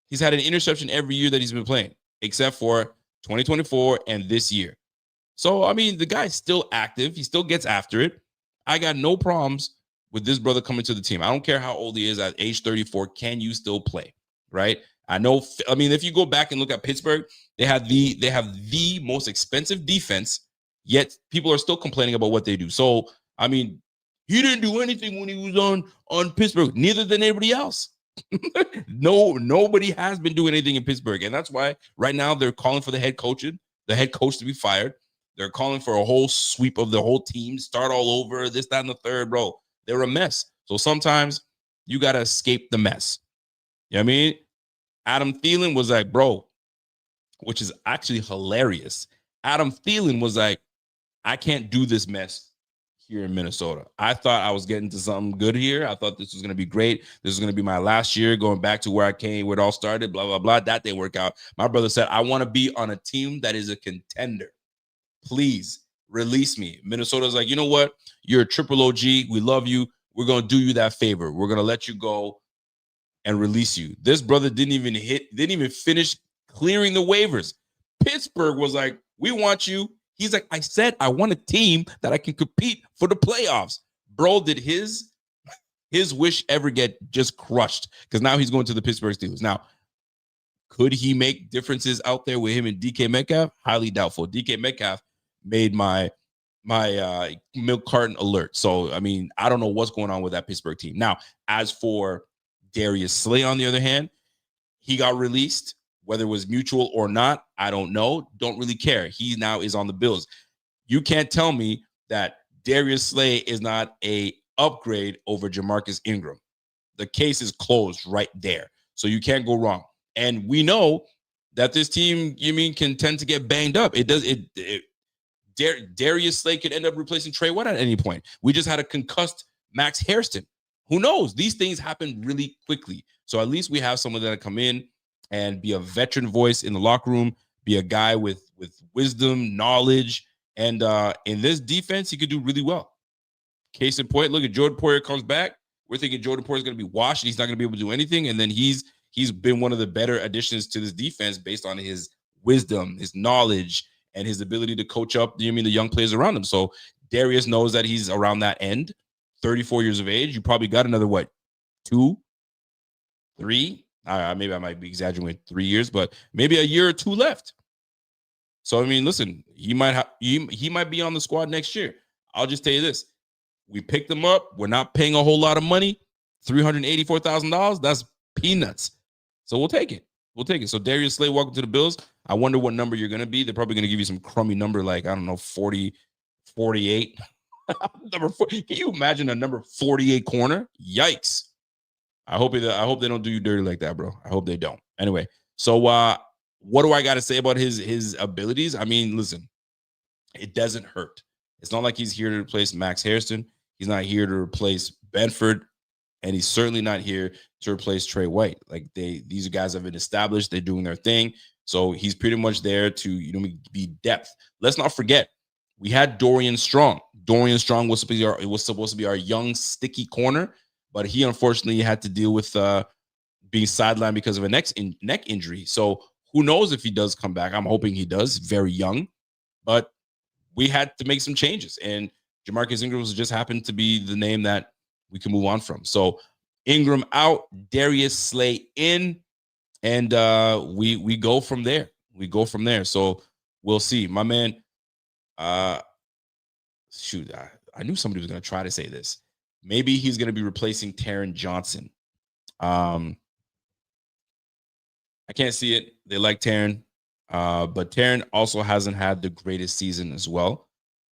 He's had an interception every year that he's been playing, except for 2024 and this year. So, I mean, the guy's still active. He still gets after it. I got no problems with this brother coming to the team. I don't care how old he is at age 34. Can you still play? Right? I know. I mean, if you go back and look at Pittsburgh, they have the most expensive defense, yet people are still complaining about what they do. So, I mean, he didn't do anything when he was on Pittsburgh. Neither did anybody else. Nobody has been doing anything in Pittsburgh, and that's why right now they're calling for the head coach to be fired. They're calling for a whole sweep of the whole team, start all over, this, that, and the third, bro. They're a mess. So sometimes you got to escape the mess. You know what I mean? Adam Thielen was like, bro, which is actually hilarious. Adam Thielen was like, I can't do this mess here in Minnesota. I thought I was getting to something good here. I thought this was going to be great. This is going to be my last year going back to where I came, where it all started, blah, blah, blah. That didn't work out. My brother said, I want to be on a team that is a contender. Please release me. Minnesota's like, you know what? You're a triple OG. We love you. We're going to do you that favor. We're going to let you go and release you. This brother didn't even finish clearing the waivers. Pittsburgh was like, we want you. He's like, I said I want a team that I can compete for the playoffs. Bro, did his wish ever get just crushed? Because now he's going to the Pittsburgh Steelers. Now, could he make differences out there with him and DK Metcalf? Highly doubtful. DK Metcalf made my milk carton alert. So, I mean, I don't know what's going on with that Pittsburgh team. Now, as for Darius Slay, on the other hand, he got released. Whether it was mutual or not, I don't know. Don't really care. He now is on the Bills. You can't tell me that Darius Slay is not a upgrade over Jamarcus Ingram. The case is closed right there. So you can't go wrong. And we know that this team, can tend to get banged up. Darius Slay could end up replacing Trey White at any point. We just had a concussed Max Hairston. Who knows? These things happen really quickly. So at least we have someone that come in and be a veteran voice in the locker room, be a guy with wisdom, knowledge, and in this defense, he could do really well. Case in point, look at Jordan Poyer comes back. We're thinking Jordan Poyer is going to be washed. He's not going to be able to do anything, and then he's been one of the better additions to this defense based on his wisdom, his knowledge, and his ability to coach up, the young players around him. So Darius knows that he's around that end, 34 years of age. You probably got another, what, 2, 3? Maybe I might be exaggerating 3 years, but maybe a year or 2 left. So, I mean, listen, he might be on the squad next year. I'll just tell you this. We picked him up. We're not paying a whole lot of money. $384,000. That's peanuts. So we'll take it. We'll take it. So Darius Slay, welcome to the Bills. I wonder what number you're going to be. They're probably going to give you some crummy number like, I don't know, 40, 48. Number 4. Can you imagine a number 48 corner? Yikes. I hope they don't do you dirty like that, bro. I hope they don't. Anyway, so what do I got to say about his abilities? I mean, listen, it doesn't hurt. It's not like he's here to replace Max Hairston. He's not here to replace Benford, and he's certainly not here to replace Trey White. Like these guys have been established. They're doing their thing. So he's pretty much there to be depth. Let's not forget, we had Dorian Strong. Dorian Strong was supposed to be our young, sticky corner, but he unfortunately had to deal with being sidelined because of a neck injury. So who knows if he does come back? I'm hoping he does. Very young, but we had to make some changes, and Jamarcus Ingram just happened to be the name that we can move on from. So Ingram out, Darius Slay in, and we go from there. We go from there. So we'll see. My man, shoot, I knew somebody was going to try to say this. Maybe he's going to be replacing Taron Johnson. I can't see it. They like Taron. But Taron also hasn't had the greatest season as well.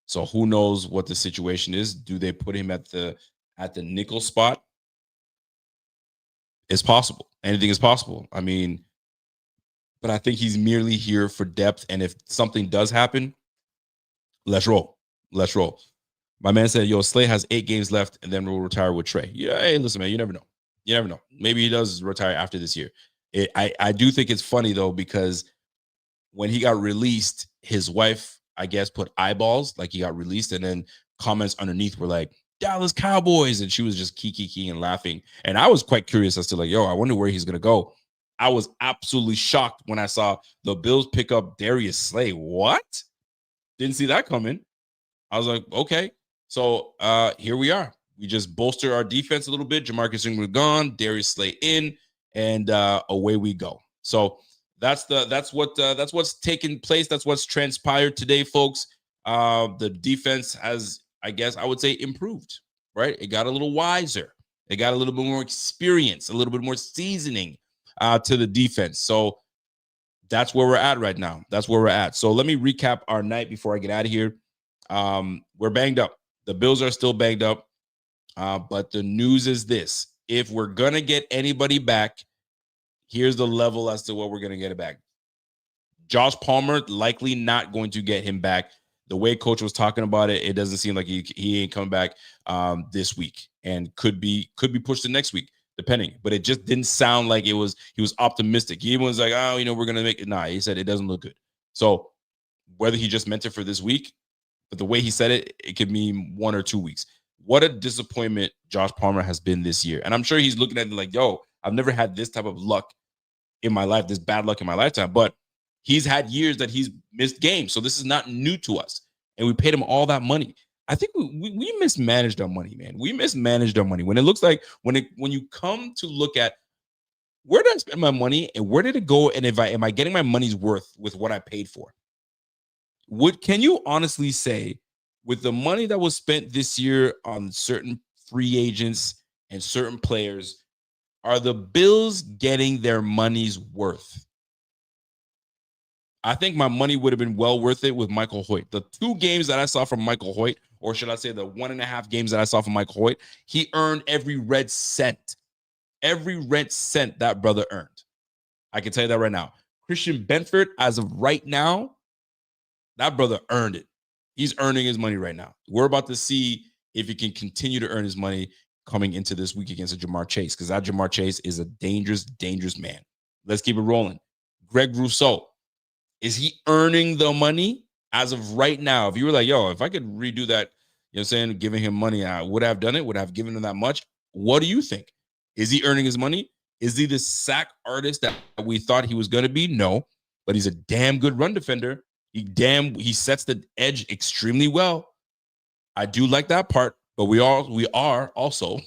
So who knows what the situation is? Do they put him at the nickel spot? It's possible. Anything is possible. I mean, but I think he's merely here for depth. And if something does happen, let's roll. Let's roll. My man said, yo, Slay has 8 games left, and then we'll retire with Trey. Yeah, hey, listen, man, you never know. You never know. Maybe he does retire after this year. I do think it's funny, though, because when he got released, his wife, I guess, put eyeballs, like he got released, and then comments underneath were like, Dallas Cowboys, and she was just kiki and laughing. And I was quite curious as to like, yo, I wonder where he's going to go. I was absolutely shocked when I saw the Bills pick up Darius Slay. What? Didn't see that coming. I was like, okay. So here we are. We just bolster our defense a little bit. Jamarcus Ingram gone, Darius Slay in, and away we go. So that's what's taken place. That's what's transpired today, folks. The defense has, I guess I would say, improved, right? It got a little wiser. It got a little bit more experience, a little bit more seasoning to the defense. So that's where we're at right now. That's where we're at. So let me recap our night before I get out of here. We're banged up. The Bills are still banged up. But the news is this. If we're going to get anybody back, here's the level as to what we're going to get it back. Josh Palmer, likely not going to get him back. The way coach was talking about it, it doesn't seem like he ain't coming back this week, and could be pushed to next week, depending. But it just didn't sound like he was optimistic. He was like, oh, we're going to make it. Nah, he said it doesn't look good. So whether he just meant it for this week, but the way he said it, it could mean 1 or 2 weeks. What a disappointment Josh Palmer has been this year. And I'm sure he's looking at it like, yo, I've never had this type of luck in my life, this bad luck in my lifetime. But he's had years that he's missed games. So this is not new to us. And we paid him all that money. I think we mismanaged our money, man. We mismanaged our money. When it looks like when you come to look at where did I spend my money and where did it go? And am I getting my money's worth with what I paid for? Can you honestly say, with the money that was spent this year on certain free agents and certain players, are the Bills getting their money's worth? I think my money would have been well worth it with Michael Hoyt. The 2 games that I saw from Michael Hoyt, or should I say the 1.5 games that I saw from Michael Hoyt, he earned every red cent. Every red cent that brother earned. I can tell you that right now. Christian Benford, as of right now, that brother earned it. He's earning his money right now. We're about to see if he can continue to earn his money coming into this week against Jamar Chase, because that Jamar Chase is a dangerous, dangerous man. Let's keep it rolling. Greg Rousseau, is he earning the money as of right now? If you were like, yo, if I could redo that, you know what I'm saying, giving him money, I would have done it, would have given him that much. What do you think? Is he earning his money? Is he the sack artist that we thought he was going to be? No, but he's a damn good run defender. He sets the edge extremely well. I do like that part, but we are also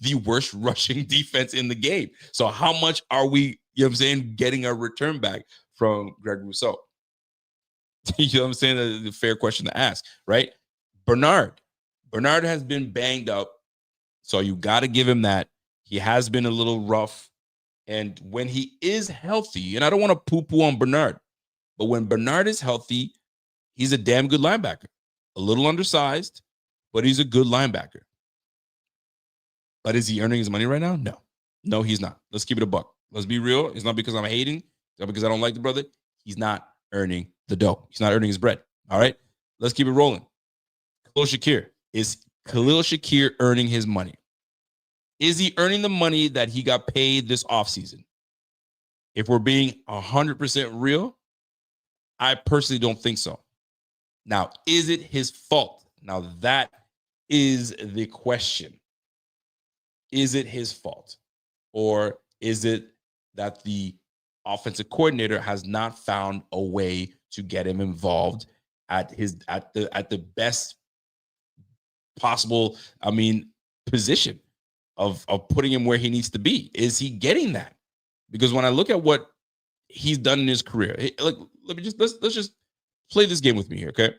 the worst rushing defense in the game. So how much are we, you know what I'm saying, getting a return back from Greg Rousseau? You know what I'm saying? The fair question to ask, right? Bernard has been banged up, so you got to give him that. He has been a little rough, and when he is healthy, and I don't want to poo-poo on Bernard, but when Bernard is healthy, he's a damn good linebacker. A little undersized, but he's a good linebacker. But is he earning his money right now? No, he's not. Let's keep it a buck. Let's be real. It's not because I'm hating. It's not because I don't like the brother. He's not earning the dough. He's not earning his bread. All right, let's keep it rolling. Khalil Shakir. Is Khalil Shakir earning his money? Is he earning the money that he got paid this offseason? If we're being 100% real, I personally don't think so. Now, is it his fault? Now, that is the question. Is it his fault? Or is it that the offensive coordinator has not found a way to get him involved at the best possible, position of putting him where he needs to be? Is he getting that? Because when I look at what he's done in his career, let's just play this game with me here, okay?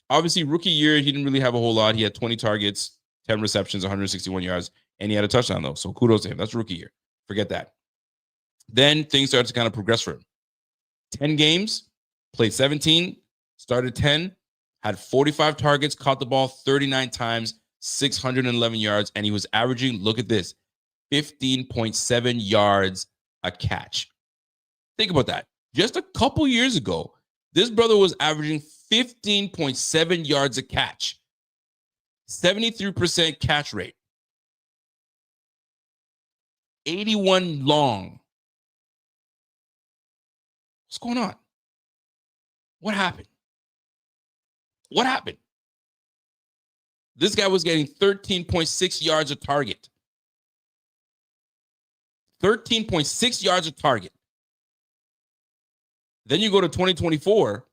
Obviously, rookie year, he didn't really have a whole lot. He had 20 targets, 10 receptions, 161 yards, and he had a touchdown, though. So kudos to him. That's rookie year. Forget that. Then things started to kind of progress for him. 10 games, played 17, started 10, had 45 targets, caught the ball 39 times, 611 yards, and he was averaging, look at this, 15.7 yards a catch. Think about that. Just a couple years ago, this brother was averaging 15.7 yards a catch, 73% catch rate, 81 long. What's going on? What happened? What happened? This guy was getting 13.6 yards a target. 13.6 yards a target. Then you go to 2024.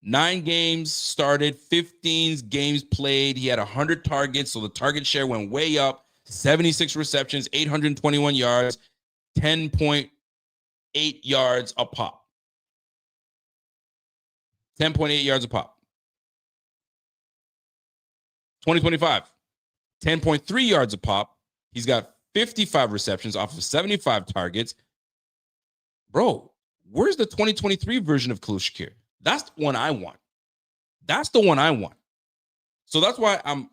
9 games started, 15 games played. He had 100 targets, so the target share went way up. 76 receptions, 821 yards, 10.8 yards a pop. 10.8 yards a pop. 2025, 10.3 yards a pop. He's got 55 receptions off of 75 targets. Bro, where's the 2023 version of Khalil Shakir? That's the one I want. That's the one I want. So that's why I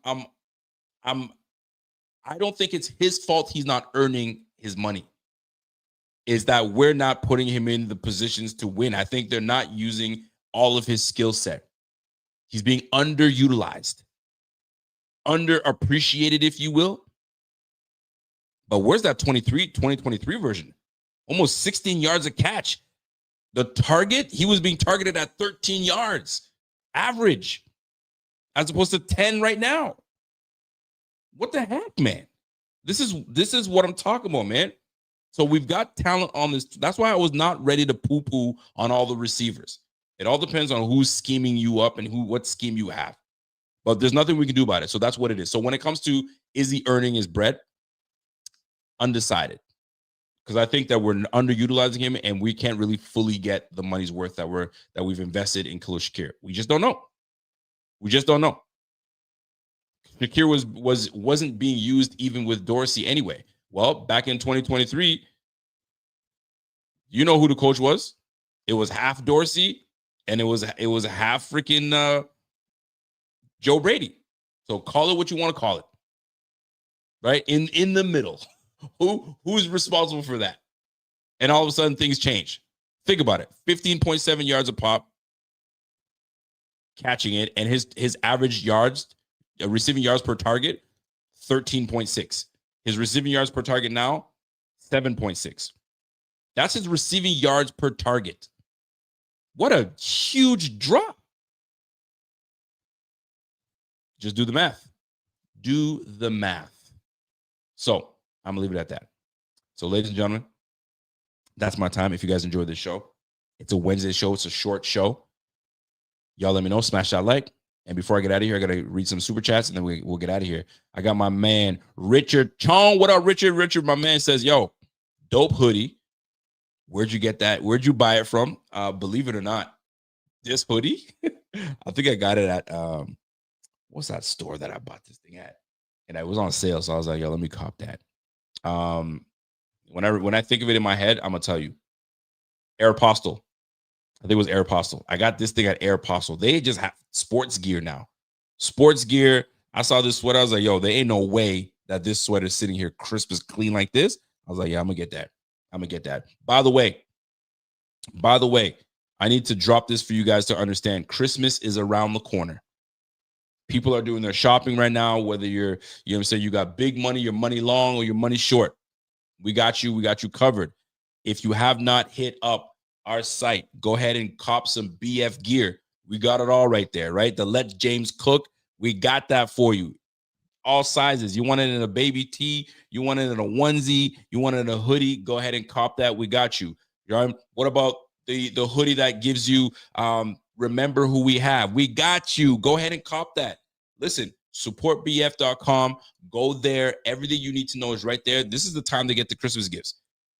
don't think it's his fault he's not earning his money. Is that we're not putting him in the positions to win. I think they're not using all of his skill set. He's being underutilized, underappreciated, if you will. But where's that 2023 version? Almost 16 yards a catch. The target, he was being targeted at 13 yards average, as opposed to 10 right now. What the heck, man? This is what I'm talking about, man. So we've got talent on this. That's why I was not ready to poo-poo on all the receivers. It all depends on who's scheming you up and what scheme you have. But there's nothing we can do about it. So that's what it is. So when it comes to, is he earning his bread? Undecided. Because I think that we're underutilizing him and we can't really fully get the money's worth that we've invested in Khalil Shakir. We just don't know. We just don't know. Shakir wasn't being used even with Dorsey anyway. Well, back in 2023, you know who the coach was? It was half Dorsey and it was half freaking Joe Brady. So call it what you want to call it. Right? In the middle. Who's responsible for that? And all of a sudden things change. Think about it. 15.7 yards a pop, catching it, and his average yards, receiving yards per target, 13.6. His receiving yards per target now, 7.6. That's his receiving yards per target. What a huge drop. Just do the math. Do the math. So I'm going to leave it at that. So, ladies and gentlemen, that's my time. If you guys enjoyed this show, it's a Wednesday show. It's a short show. Y'all let me know. Smash that like. And before I get out of here, I got to read some super chats, and then we'll get out of here. I got my man, Richard Chong. What up, Richard? Richard, my man says, yo, dope hoodie. Where'd you get that? Where'd you buy it from? Believe it or not, this hoodie, I think I got it at, what's that store that I bought this thing at? And it was on sale. So I was like, yo, let me cop that. When I think of it in my head, I'm going to tell you. Aeropostale. I think it was Aeropostale. I got this thing at Aeropostale. They just have sports gear now. Sports gear. I saw this sweater. I was like, yo, there ain't no way that this sweater is sitting here crisp as clean like this. I was like, yeah, I'm going to get that. I'm going to get that. By the way, I need to drop this for you guys to understand. Christmas is around the corner. People are doing their shopping right now, whether you're, you know what I'm saying, you got big money, your money long, or your money short. We got you covered. If you have not hit up our site, go ahead and cop some BF gear. We got it all right there, right? The Let James Cook, we got that for you. All sizes. You want it in a baby tee, you want it in a onesie, you want it in a hoodie, go ahead and cop that. We got you. What about the hoodie that gives you remember who we have? We got you. Go ahead and cop that. Listen, supportbf.com. Go there. Everything you need to know is right there. This is the time to get the Christmas gifts.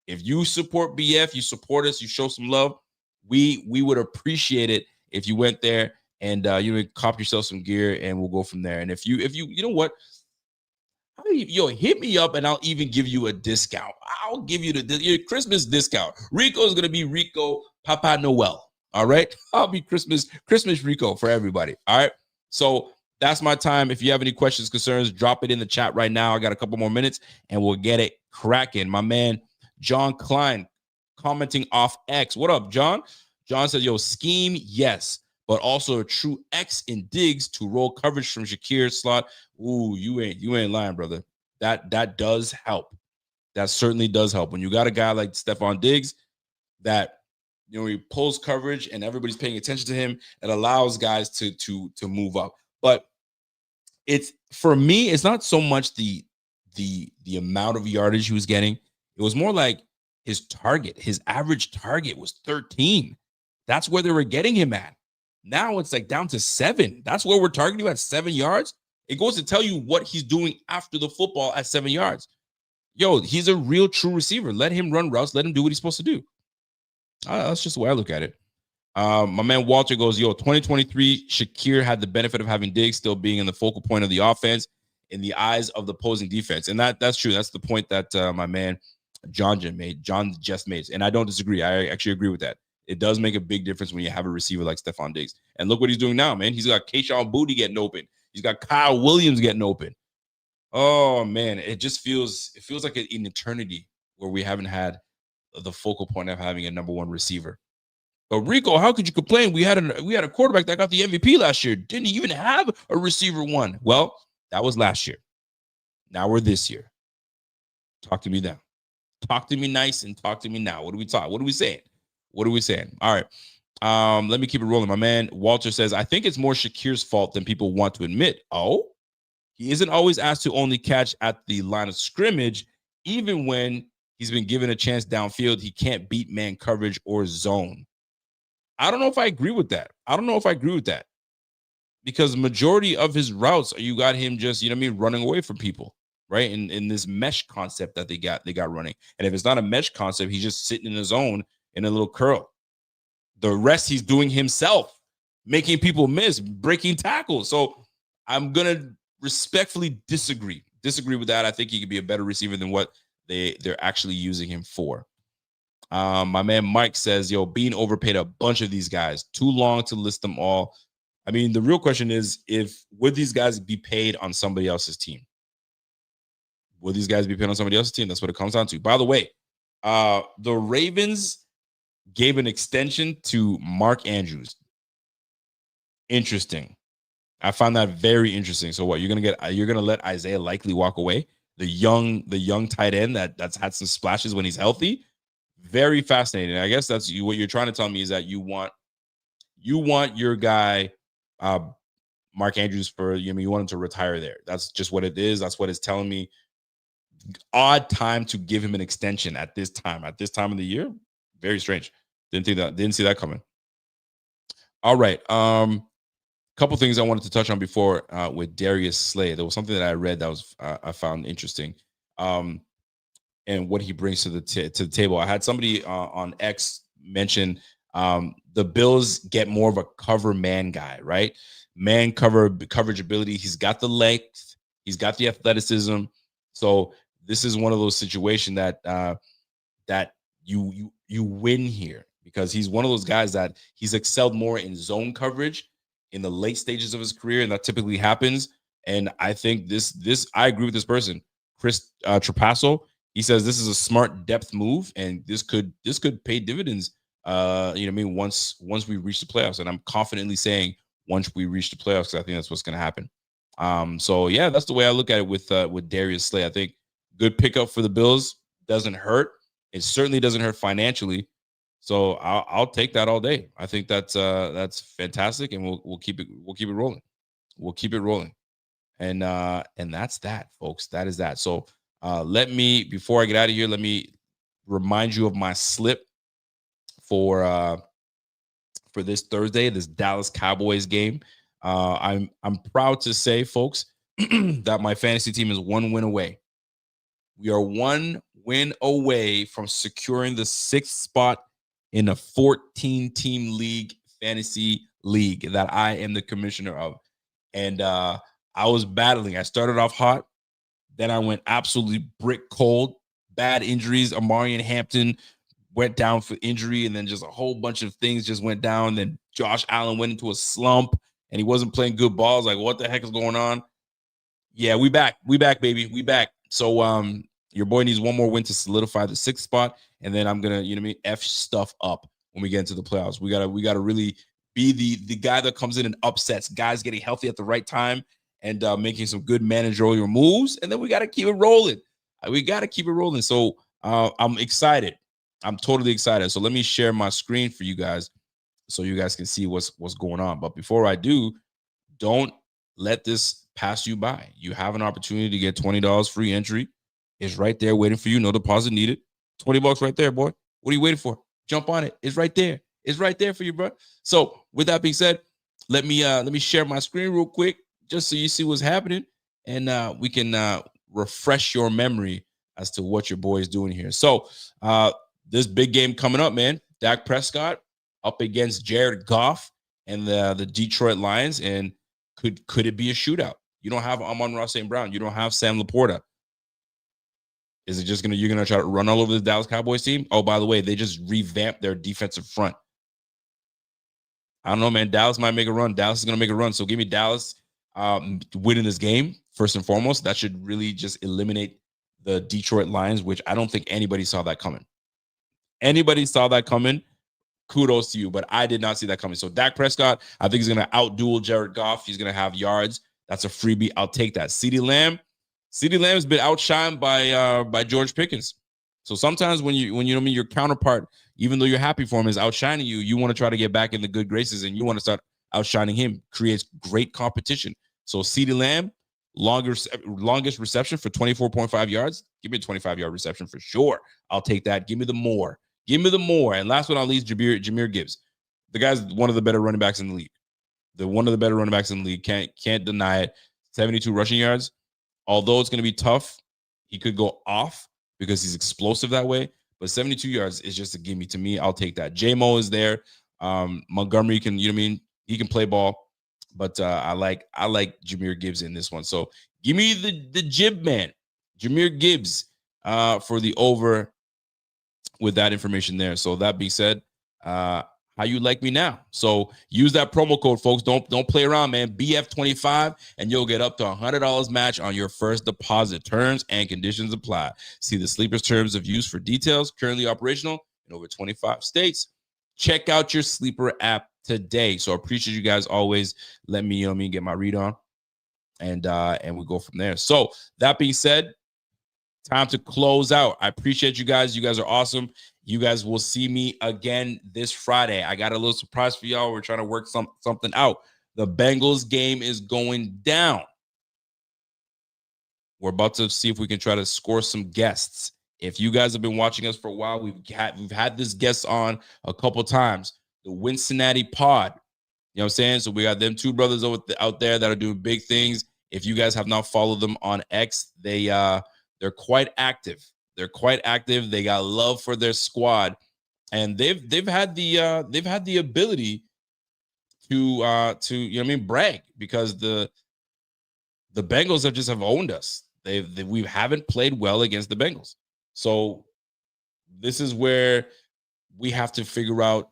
If you support BF, you support us, you show some love, we would appreciate it if you went there and cop yourself some gear, and we'll go from there. And if you know what, hit me up and I'll even give you a discount. I'll give you your Christmas discount. Rico is gonna be Rico Papa Noel. All right, I'll be Christmas Rico for everybody. All right, so that's my time. If you have any questions, concerns, drop it in the chat right now. I got a couple more minutes and we'll get it cracking. My man John Klein commenting off X. What up, John? John says, yo, scheme, yes, but also a true X in digs to roll coverage from Shakir's slot. Ooh, you ain't lying, brother. That does help. That certainly does help. When you got a guy like Stephon Diggs that, he pulls coverage and everybody's paying attention to him, it allows guys to move up. But for me, it's not so much the amount of yardage he was getting. It was more like his average target was 13. That's where they were getting him at. Now it's like down to 7. That's where we're targeting you at 7 yards. It goes to tell you what he's doing after the football at 7 yards. Yo, he's a real true receiver. Let him run routes. Let him do what he's supposed to do. That's just the way I look at it. My man Walter goes, yo, 2023, Shakir had the benefit of having Diggs still being in the focal point of the offense in the eyes of the opposing defense. And that's true. That's the point that my man John just made. And I don't disagree. I actually agree with that. It does make a big difference when you have a receiver like Stephon Diggs. And look what he's doing now, man. He's got Kayshon Boutte getting open. He's got Kyle Williams getting open. Oh, man, it feels like an eternity where we haven't had the focal point of having a number one receiver. But Rico, how could you complain? We had a quarterback that got the MVP last year. Didn't even have a receiver one. Well, that was last year. Now we're this year. Talk to me now. Talk to me nice and talk to me now. What are we talking? What are we saying? What are we saying? All right. Let me keep it rolling. My man Walter says, I think it's more Shakir's fault than people want to admit. Oh, he isn't always asked to only catch at the line of scrimmage. Even when he's been given a chance downfield, he can't beat man coverage or zone. I don't know if I agree with that. Because majority of his routes, you got him just, running away from people, right? In this mesh concept that they got running. And if it's not a mesh concept, he's just sitting in his zone in a little curl. The rest he's doing himself, making people miss, breaking tackles. So I'm going to respectfully disagree with that. I think he could be a better receiver than what they're actually using him for. My man Mike says, yo, Bean overpaid a bunch of these guys. Too long to list them all. I mean, the real question is, would these guys be paid on somebody else's team? Would these guys be paid on somebody else's team? That's what it comes down to. By the way, the Ravens gave an extension to Mark Andrews. Interesting. I found that very interesting. So what, you're gonna let Isaiah Likely walk away? The young tight end that's had some splashes when he's healthy. Very fascinating. I guess that's what you're trying to tell me is that you want your guy, Mark Andrews, you want him to retire there. That's just what it is. That's what it's telling me. Odd time to give him an extension at this time of the year. Very strange. Didn't see that coming. All right. couple things I wanted to touch on before with Darius Slay. There was something that I read that was I found interesting, and what he brings to the table. I had somebody on X mention the Bills get more of a cover man guy, right? Man coverage ability. He's got the length. He's got the athleticism. So this is one of those situations that that you win here, because he's one of those guys that he's excelled more in zone coverage in the late stages of his career, and that typically happens. And I think I agree with this person, Chris Trapasso. He says this is a smart depth move, and this could pay dividends. You know what I mean? Once we reach the playoffs, and I'm confidently saying once we reach the playoffs, because I think that's what's going to happen. So yeah, that's the way I look at it with Darius Slay. I think good pickup for the Bills. Doesn't hurt. It certainly doesn't hurt financially. So I'll take that all day. I think that's fantastic, and we'll keep it rolling. We'll keep it rolling, and that's that, folks. That is that. So before I get out of here, let me remind you of my slip for this Thursday, this Dallas Cowboys game. I'm proud to say, folks, that my fantasy team is 1 win away. We are 1 win away from securing the 6th spot in a 14-team league, fantasy league, that I am the commissioner of. And I was battling. I started off hot. Then I went absolutely brick cold. Bad injuries. Amari and Hampton went down for injury, and then just a whole bunch of things just went down. Then Josh Allen went into a slump, and he wasn't playing good balls. Like, what the heck is going on? Yeah, we back. We back, baby. We back. So your boy needs one more win to solidify the 6th spot, and then I'm gonna, you know what I mean, F stuff up when we get into the playoffs. We gotta really be the guy that comes in and upsets guys getting healthy at the right time, and making some good managerial moves, and then we gotta keep it rolling. We gotta keep it rolling. So I'm excited. I'm totally excited. So let me share my screen for you guys, so you guys can see what's going on. But before I do, don't let this pass you by. You have an opportunity to get $20 free entry. It's right there waiting for you. No deposit needed. $20 right there, boy. What are you waiting for? Jump on it. It's right there. It's right there for you, bro. So with that being said, let me share my screen real quick, just so you see what's happening, and we can refresh your memory as to what your boy is doing here. So this big game coming up, man. Dak Prescott up against Jared Goff and the Detroit Lions, and could it be a shootout? You don't have Amon-Ra St. Brown. You don't have Sam Laporta. Is it just you're gonna try to run all over the Dallas Cowboys team? Oh, by the way, they just revamped their defensive front. I don't know, man. Dallas might make a run. Dallas is gonna make a run. So give me Dallas winning this game first and foremost. That should really just eliminate the Detroit Lions, which I don't think anybody saw that coming. Anybody saw that coming? Kudos to you, but I did not see that coming. So Dak Prescott, I think he's gonna outduel Jared Goff. He's gonna have yards. That's a freebie. I'll take that. CeeDee Lamb has been outshined by George Pickens. So sometimes when you know what I mean, your counterpart, even though you're happy for him, is outshining you, you want to try to get back in the good graces, and you want to start outshining him. Creates great competition. So CeeDee Lamb, longest reception for 24.5 yards. Give me a 25-yard reception for sure. I'll take that. Give me the more. Give me the more. And last but not least, Jahmyr Gibbs. The guy's one of the better running backs in the league. One of the better running backs in the league. Can't deny it. 72 rushing yards. Although it's going to be tough, he could go off because he's explosive that way. But 72 yards is just a gimme to me. I'll take that. J-Mo is there. Montgomery can, you know what I mean? He can play ball. But I like Jahmyr Gibbs in this one. So give me the Jib man, Jahmyr Gibbs, for the over with that information there. So that being said, how you like me now? So use that promo code, folks. Don't play around, man. BF25, and you'll get up to $100 match on your first deposit. Terms and conditions apply. See the Sleepers terms of use for details. Currently operational in over 25 states. Check out your Sleeper app today. So I appreciate you guys always let me, you know what I mean, get my read on, and we go from there. So that being said, time to close out. I appreciate you guys. You guys are awesome. You guys will see me again this Friday. I got a little surprise for y'all. We're trying to work something out. The Bengals game is going down. We're about to see if we can try to score some guests. If you guys have been watching us for a while, we've had this guest on a couple times. The Cincinnati Pod. You know what I'm saying? So we got them two brothers out there that are doing big things. If you guys have not followed them on X, they're quite active. They're quite active. They got love for their squad, and they've had the ability to you know what I mean, brag, because the Bengals have owned us. We haven't played well against the Bengals. So this is where we have to figure out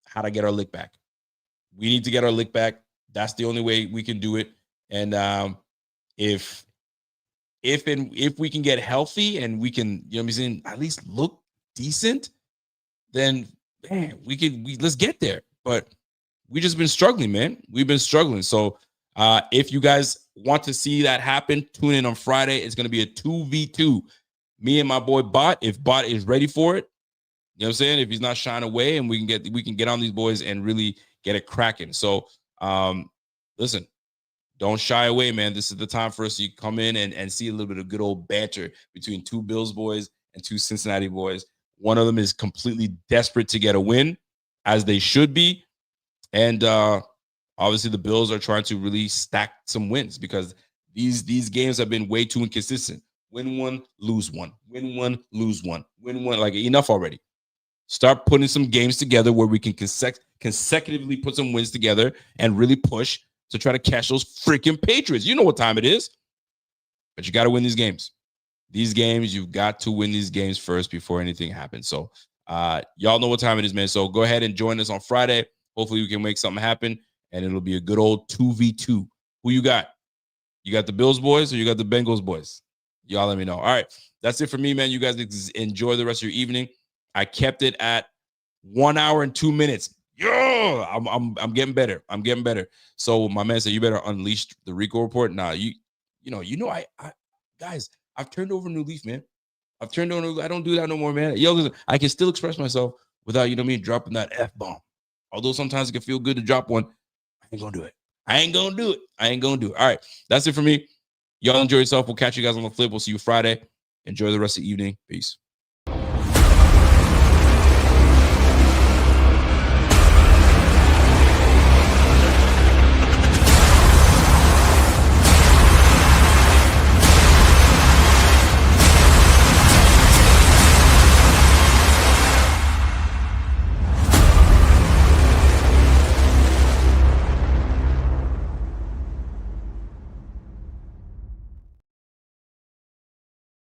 how to get our lick back. We need to get our lick back. That's the only way we can do it. And if we can get healthy and we can, you know what I'm saying, at least look decent, then man, let's get there. But we just been struggling, man. We've been struggling. So if you guys want to see that happen, tune in on Friday. It's going to be a 2v2. Me and my boy Bot, if Bot is ready for it, you know what I'm saying? If he's not shying away, and we can get on these boys and really get it cracking. So listen, don't shy away, man. This is the time for us to come in and see a little bit of good old banter between two Bills boys and two Cincinnati boys. One of them is completely desperate to get a win, as they should be. And obviously the Bills are trying to really stack some wins, because these games have been way too inconsistent. Win one, lose one. Win one, lose one. Win one. Like, enough already. Start putting some games together where we can consecutively put some wins together and really push to try to catch those freaking Patriots. You know what time it is. But you got to win these games. These games, you've got to win these games first before anything happens. So y'all know what time it is, man. So go ahead and join us on Friday. Hopefully we can make something happen, and it'll be a good old 2v2. Who you got? You got the Bills boys or you got the Bengals boys? Y'all let me know. All right. That's it for me, man. You guys enjoy the rest of your evening. I kept it at 1 hour and 2 minutes. Yo, I'm getting better. I'm getting better. So my man said, you better unleash the Rico report. Nah, you know, I guys, I've turned over a new leaf, man. I don't do that no more, man. Yo, listen, I can still express myself without, you know what I mean, dropping that F-bomb. Although sometimes it can feel good to drop one. I ain't gonna do it. All right. That's it for me. Y'all enjoy yourself. We'll catch you guys on the flip. We'll see you Friday. Enjoy the rest of the evening. Peace.